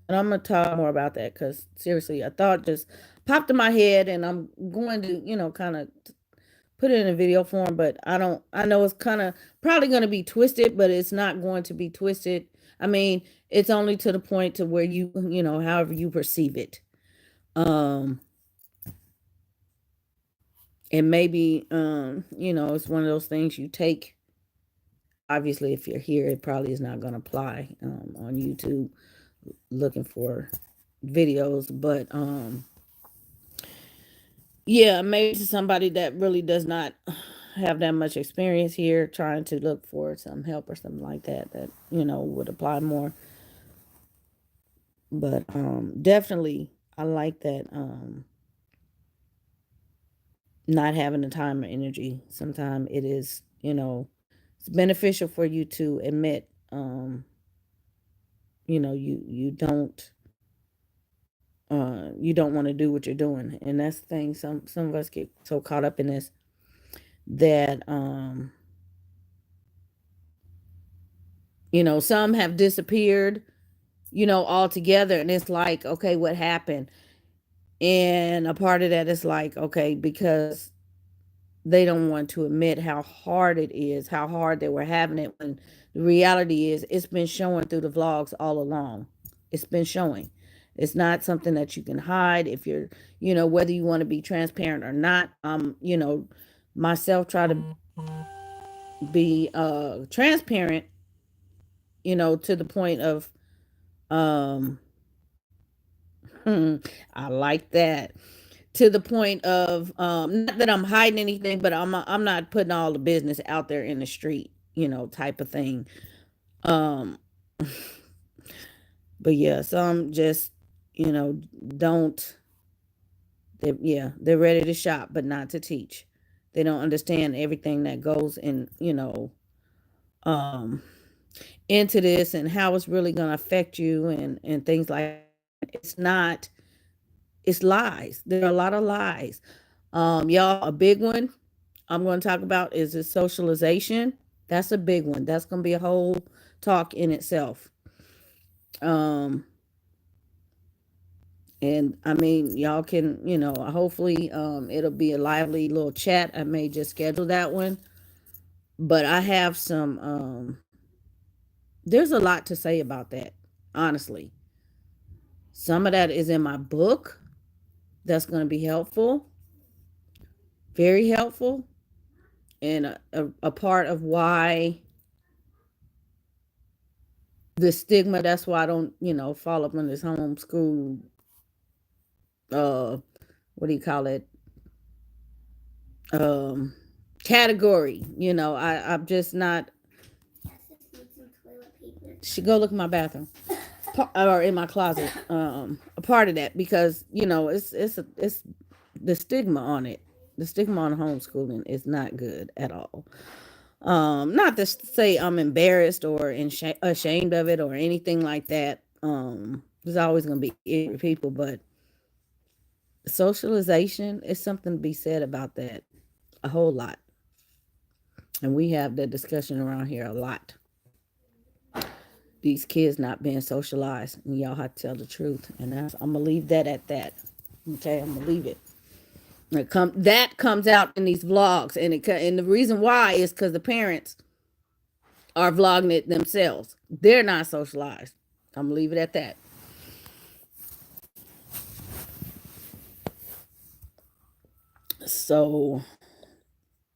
and I'm going to talk more about that because seriously, a thought just popped in my head and I'm going to, kind of put it in a video form, but I know it's kind of probably going to be twisted, but it's not going to be twisted. I mean, it's only to the point to where however you perceive it. Um, and maybe, it's one of those things you take. Obviously, if you're here, it probably is not going to apply on YouTube looking for videos, but yeah, maybe to somebody that really does not have that much experience here trying to look for some help or something like that would apply more. But definitely I like that not having the time or energy. Sometimes it is, it's beneficial for you to admit you don't want to do what you're doing. And that's the thing. Some of us get so caught up in this that some have disappeared altogether. And it's like, okay, what happened? And a part of that is like, okay, because they don't want to admit how hard it is, how hard they were having it. When the reality is, it's been showing through the vlogs all along. It's been showing. It's not something that you can hide if you're, whether you want to be transparent or not. Myself try to be transparent, to the point of um I like that, to the point of not that I'm hiding anything, but I'm not putting all the business out there in the street, type of thing. Um but yeah, some just, you know, don't they're ready to shop but not to teach. They don't understand everything that goes in, um into this and how it's really going to affect you and things like that. It's not, it's lies. There are a lot of lies. Y'all, a big one I'm going to talk about is the socialization. That's a big one. That's going to be a whole talk in itself. Um, and I mean, y'all can, hopefully, it'll be a lively little chat. I may just schedule that one, but I have some, there's a lot to say about that, honestly. Some of that is in my book that's going to be helpful, very helpful, and a part of why the stigma. That's why I don't, fall up on this homeschool. Uh, what do you call it? Um, category. I'm just not. Should go look in my bathroom or in my closet. A part of that because it's the stigma on it. The stigma on homeschooling is not good at all. Not to say I'm embarrassed or ashamed of it or anything like that. There's always going to be ignorant people, but socialization is something to be said about that. A whole lot. And we have that discussion around here a lot. These kids not being socialized, and y'all have to tell the truth. And I'm gonna leave that at that. Okay, I'm gonna leave it. That comes out in these vlogs, and the reason why is because the parents are vlogging it themselves. They're not socialized. I'm gonna leave it at that. So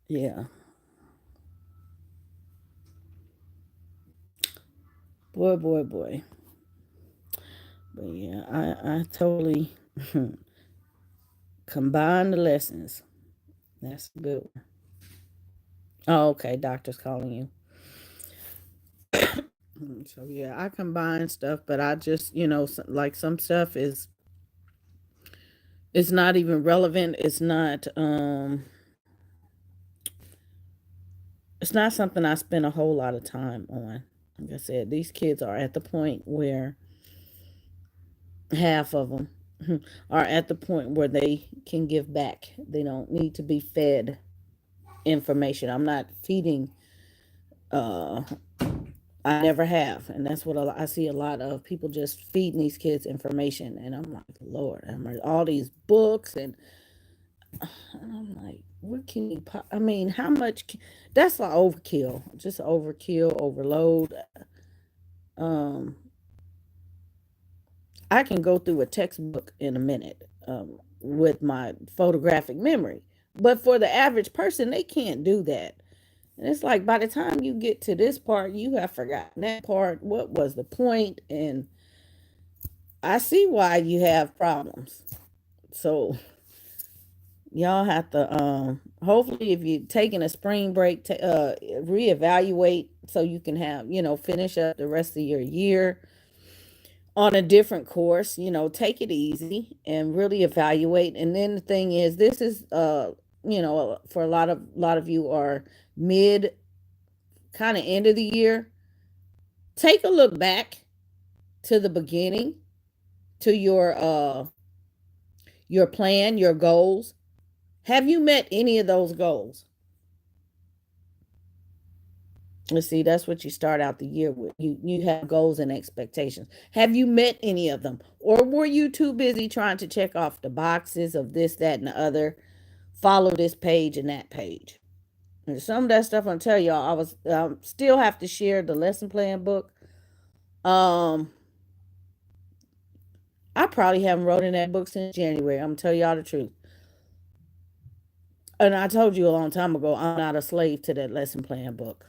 yeah, boy, boy, boy. But yeah, I totally combine the lessons. That's good. Oh, okay. Doctor's calling you. So yeah, I combine stuff, but I just like some stuff is it's not even relevant. It's not something I spend a whole lot of time on. Like I said, these kids are at the point where half of them are at the point where they can give back. They don't need to be fed information. I'm not feeding. Uh, I never have, and that's what I see a lot of people just feeding these kids information, and I'm like, Lord, I'm like, all these books, and I'm like, what can you? I mean, how much? That's like overkill, just overkill, overload. Um, I can go through a textbook in a minute with my photographic memory, but for the average person, they can't do that. And it's like by the time you get to this part, you have forgotten that part. What was the point? And I see why you have problems. So y'all have to hopefully if you're taking a spring break to reevaluate so you can have, finish up the rest of your year on a different course, take it easy and really evaluate. And then the thing is this is for a lot of you are mid kind of end of the year. Take a look back to the beginning, to your plan, your goals. Have you met any of those goals? Let's see, that's what you start out the year with. You have goals and expectations. Have you met any of them? Or were you too busy trying to check off the boxes of this, that, and the other? Follow this page and that page. And some of that stuff I'm tell y'all, I was still have to share the lesson plan book. Um, I probably haven't wrote in that book since January. I'm gonna tell y'all the truth. And I told you a long time ago, I'm not a slave to that lesson plan book.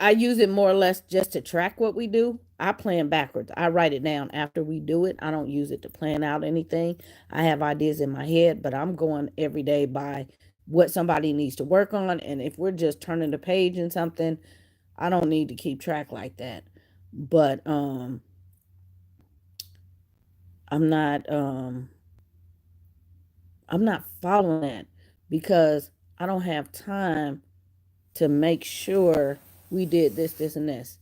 I use it more or less just to track what we do. I plan backwards. I write it down after we do it. I don't use it to plan out anything. I have ideas in my head, but I'm going every day by what somebody needs to work on. And if we're just turning the page in something, I don't need to keep track like that. But I'm not um I'm not following that because I don't have time to make sure we did this, this, and this.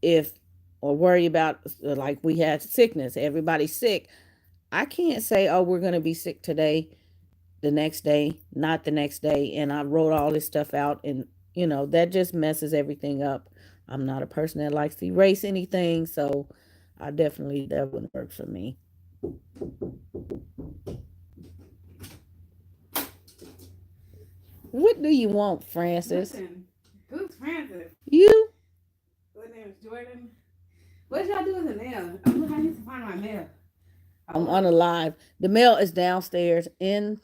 If or worry about like we had sickness, everybody's sick. I can't say, oh, we're gonna be sick today, the next day, not the next day, and I wrote all this stuff out, and that just messes everything up. I'm not a person that likes to erase anything, so I definitely that wouldn't work for me. What do you want, Francis? Listen, who's Francis? You? What name is Jordan? What y'all do with the mail? I'm looking. I need to find my mail. I'm on a live. The mail is downstairs Cause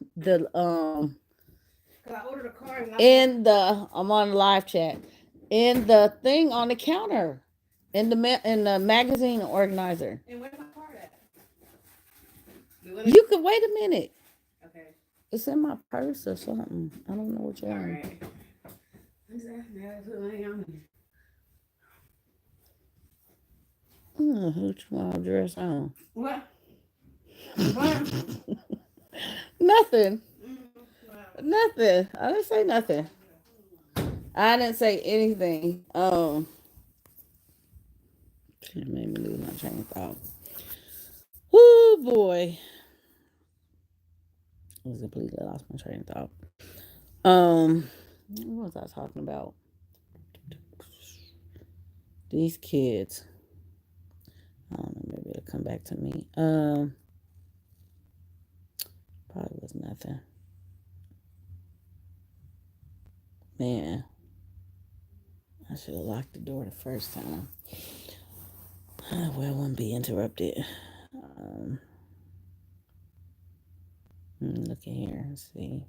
I ordered a card and I'm on a live chat in the thing on the counter in the magazine organizer. and where's my card at? You could wait a minute. Okay. It's in my purse or something. I don't know what you're All on. right. What's that? Now put money on me. Which one dress on? What? What? Nothing. Wow. Nothing. I didn't say nothing. I didn't say anything. It made me lose my train of thought. Oh boy. I was completely lost my train of thought. Um, what was I talking about? These kids. I don't know. Maybe it'll come back to me. Probably was nothing. Man, I should have locked the door the first time. Well, I wouldn't be interrupted. Um, Look in here and see.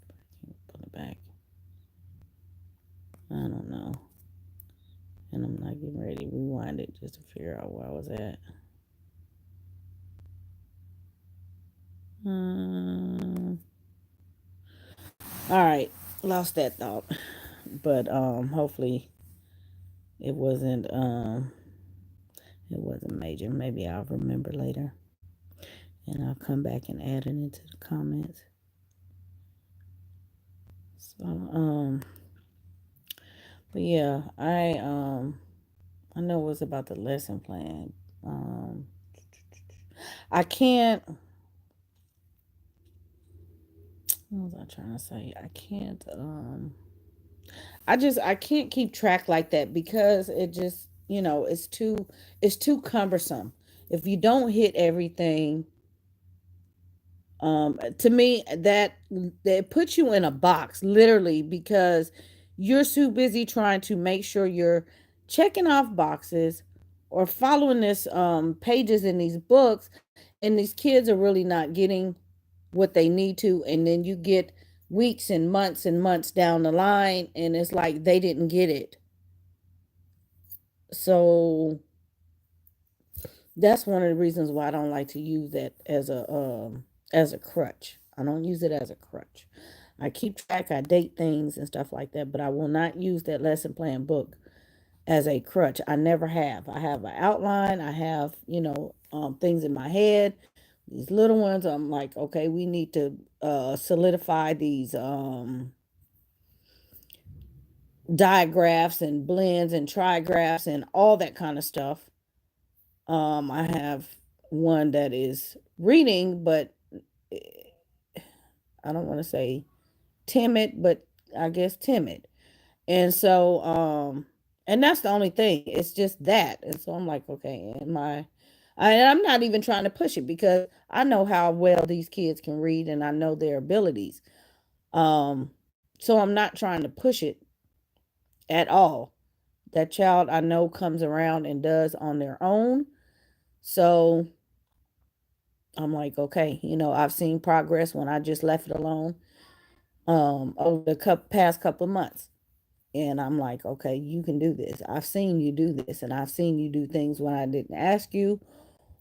Put it back. I don't know. And I'm not getting ready to rewind it just to figure out where I was at. Um, all right, lost that thought, but hopefully it wasn't major. Maybe I'll remember later, and I'll come back and add it into the comments. So but yeah, I know it was about the lesson plan. Um, I can't. What was I trying to say? I can't. I can't keep track like that because it just it's too cumbersome. If you don't hit everything, to me that puts you in a box literally because you're too busy trying to make sure you're checking off boxes or following this pages in these books, and these kids are really not getting what they need to, and then you get weeks and months down the line and it's like they didn't get it. So that's one of the reasons why I don't like to use that as a crutch. I don't use it as a crutch. I keep track, I date things and stuff like that, but I will not use that lesson plan book as a crutch. I never have. I have an outline, I have, things in my head. These little ones, I'm like, okay, we need to solidify these digraphs and blends and trigraphs and all that kind of stuff. I have one that is reading, but I don't want to say timid, but I guess timid. And so, and that's the only thing. It's just that. And so I'm like, okay, and I'm not even trying to push it because I know how well these kids can read and I know their abilities. Um, so I'm not trying to push it at all. That child I know comes around and does on their own. So I'm like, okay, I've seen progress when I just left it alone over the past couple of months. And I'm like, okay, you can do this. I've seen you do this, and I've seen you do things when I didn't ask you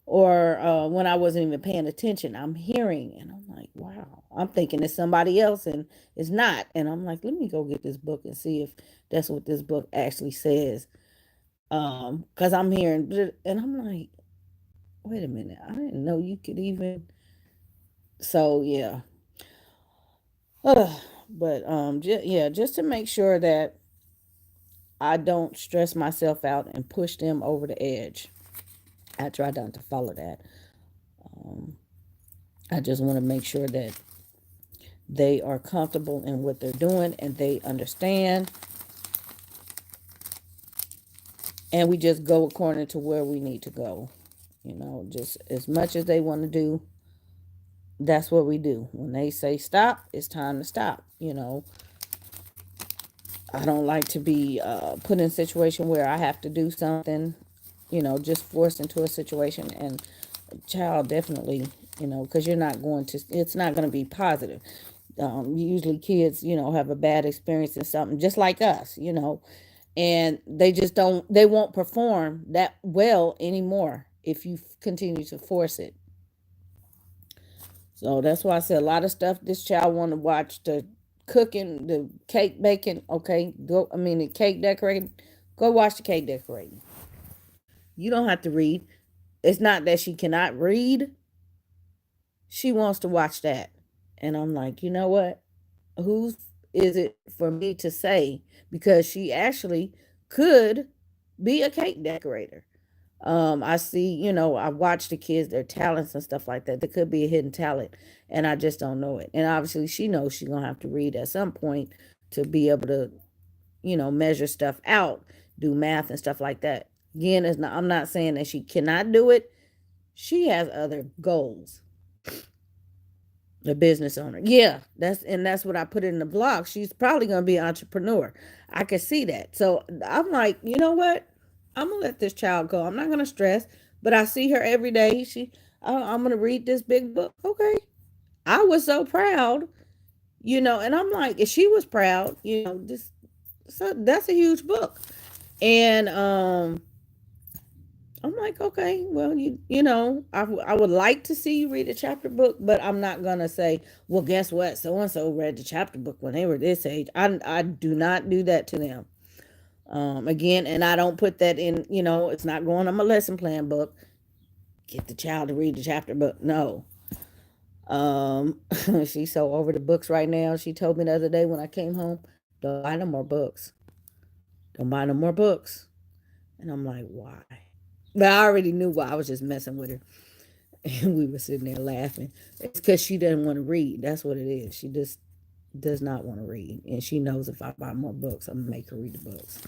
or when I wasn't even paying attention. I'm hearing, and I'm like, wow. I'm thinking it's somebody else, and it's not. And I'm like, let me go get this book and see if that's what this book actually says. Because I'm hearing, and I'm like, wait a minute, I didn't know you could even. So yeah, but yeah, just to make sure that I don't stress myself out and push them over the edge. I try not to follow that. Um, I just want to make sure that they are comfortable in what they're doing and they understand, and we just go according to where we need to go. Just as much as they want to do, that's what we do. When they say stop, it's time to stop. I don't like to be put in a situation where I have to do something, just forced into a situation. And child definitely, because you're not going to, it's not going to be positive. Usually kids, have a bad experience in something just like us, and they just they won't perform that well anymore if you continue to force it. So that's why I said a lot of stuff this child want to watch, the cooking, the cake baking. Okay, go. I mean, the cake decorating. Go watch the cake decorating. You don't have to read. It's not that she cannot read. She wants to watch that. And I'm like, you know what? Who is it for me to say? Because she actually could be a cake decorator. I see, I watch the kids, their talents and stuff like that. There could be a hidden talent, and I just don't know it. And obviously, she knows she's gonna have to read at some point to be able to, measure stuff out, do math and stuff like that. Again, I'm not saying that she cannot do it. She has other goals. A business owner. Yeah, that's what I put in the blog. She's probably gonna be an entrepreneur. I can see that. So I'm like, you know what? I'm gonna let this child go. I'm not gonna stress. But I see her every day. I'm gonna read this big book. Okay. I was so proud, and I'm like, if she was proud, so that's a huge book. And I'm like, okay, well, I would like to see you read a chapter book, but I'm not gonna say, well, guess what, so and so read the chapter book when they were this age. I do not do that to them. Again, and I don't put that in. It's not going on my lesson plan book. Get the child to read the chapter book. No. She's so over the books right now. She told me the other day when I came home, don't buy no more books. Don't buy no more books. And I'm like, why? But I already knew why. I was just messing with her. And we were sitting there laughing. It's because she doesn't want to read. That's what it is. She just does not want to read. And she knows if I buy more books, I'm going to make her read the books.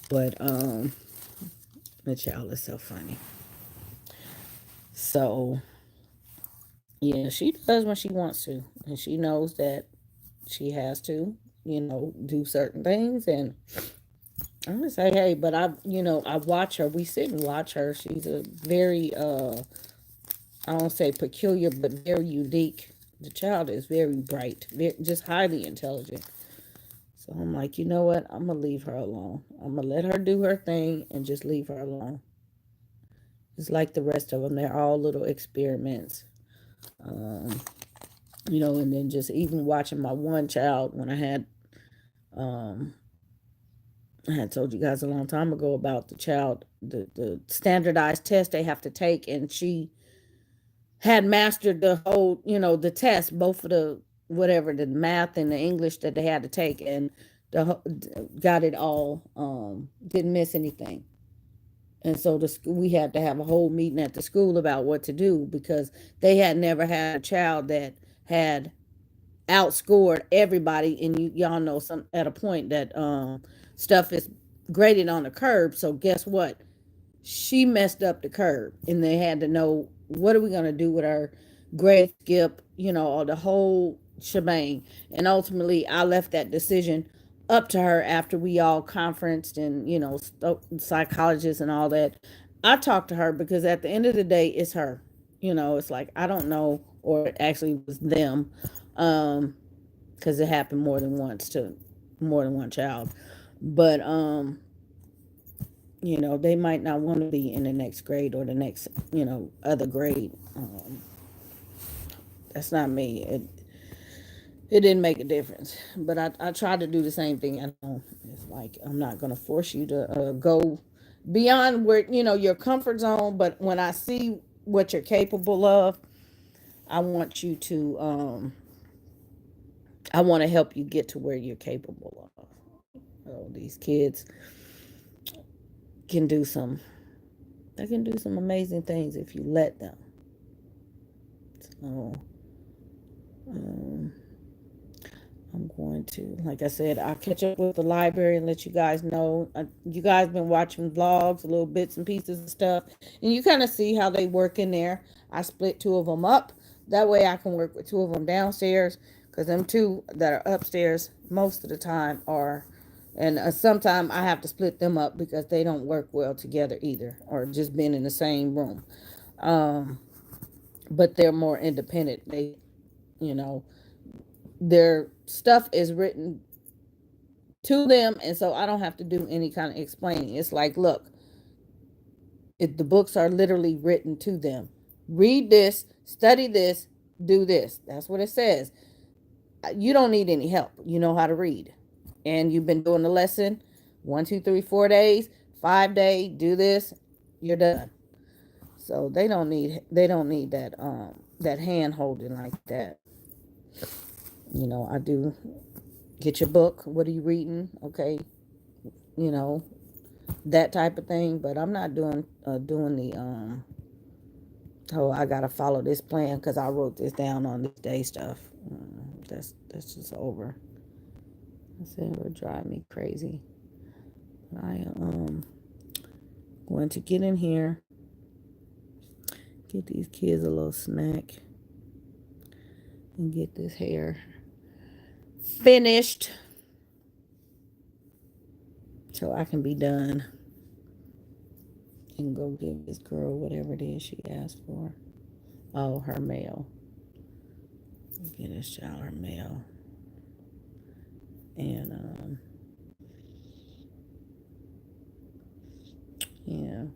But the child is so funny. So, yeah, she does when she wants to. And she knows that she has to, do certain things. And I'm gonna say, hey, but I watch her. We sit and watch her. She's a very, I don't say peculiar, but very unique. The child is very bright, just highly intelligent. So I'm like, you know what? I'm gonna leave her alone. I'm gonna let her do her thing and just leave her alone. It's like the rest of them. They're all little experiments. Um, and then just even watching my one child when um, I had told you guys a long time ago about the child, the standardized test they have to take, and she had mastered the whole, the test, both of the whatever, the math and the English that they had to take, and got it all, didn't miss anything. And so we had to have a whole meeting at the school about what to do because they had never had a child that had outscored everybody. And y'all know some at a point that stuff is graded on the curve. So guess what? She messed up the curve, and they had to know what are we going to do with our grade skip, or the whole shebang. And ultimately, I left that decision up to her after we all conferenced and psychologists and all that. I talked to her because at the end of the day, it's her. It's like I don't know, or it actually was them, because it happened more than once to more than one child. But they might not want to be in the next grade or the next, other grade. That's not me. It didn't make a difference. But I tried to do the same thing. I know it's like I'm not going to force you to go beyond where, your comfort zone. But when I see what you're capable of, I want you to, I want to help you get to where you're capable of. Oh, these kids can do some they can do some amazing things if you let them. So um, I'm going to, like I said, I'll catch up with the library and let you guys know. You guys been watching vlogs, little bits and pieces and stuff, and you kind of see how they work in there. I split two of them up. That way I can work with two of them downstairs because them two that are upstairs most of the time are, and sometimes I have to split them up because they don't work well together either, or just being in the same room. Um, but they're more independent. You know, their stuff is written to them, and so I don't have to do any kind of explaining. It's like, look, the books are literally written to them. Read this, study this, do this. That's what it says. You don't need any help. You know how to read, and you've been doing the lesson 1, 2, 3, 4 days, 5 day. Do this, you're done. So they don't need that hand holding like that. I do get your book. What are you reading? Okay, you know that type of thing. But I'm not doing the oh, I gotta follow this plan because I wrote this down on this day stuff. That's just over. I said it would drive me crazy. I am going to get in here, get these kids a little snack, and get this hair finished so I can be done and go give this girl whatever it is she asked for. Oh, her mail. Get this child her mail. And yeah. I'm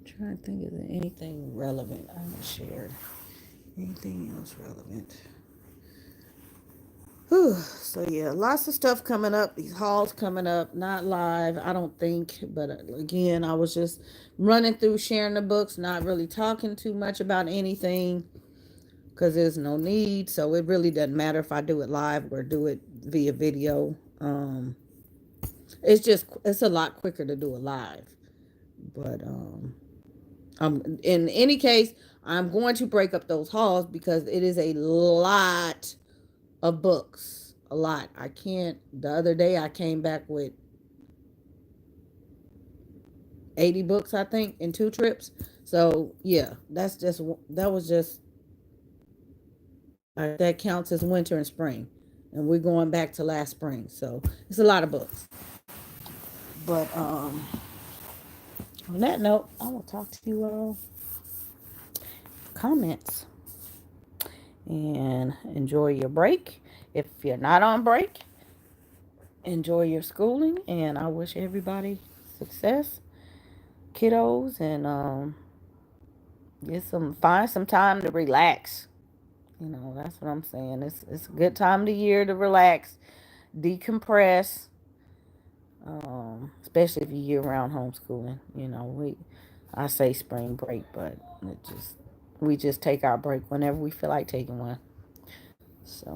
trying to think, is there anything relevant I haven't shared? Anything else relevant? Whew. So yeah, lots of stuff coming up. These hauls coming up, not live, I don't think. But again, I was just running through sharing the books, not really talking too much about anything because there's no need. So it really doesn't matter if I do it live or do it via video. It's a lot quicker to do it live. But in any case, I'm going to break up those hauls because it is a lot of books. A lot. I can't. The other day I came back with 80 books, I think, in 2 trips. So yeah, that was just that counts as winter and spring, and we're going back to last spring. So it's a lot of books. But on that note, I will talk to you all. Comments and enjoy your break. If you're not on break, enjoy your schooling, and I wish everybody success, kiddos, and find some time to relax. That's what I'm saying. It's a good time of the year to relax, decompress, especially if you year round homeschooling. I say spring break, but we just take our break whenever we feel like taking one. So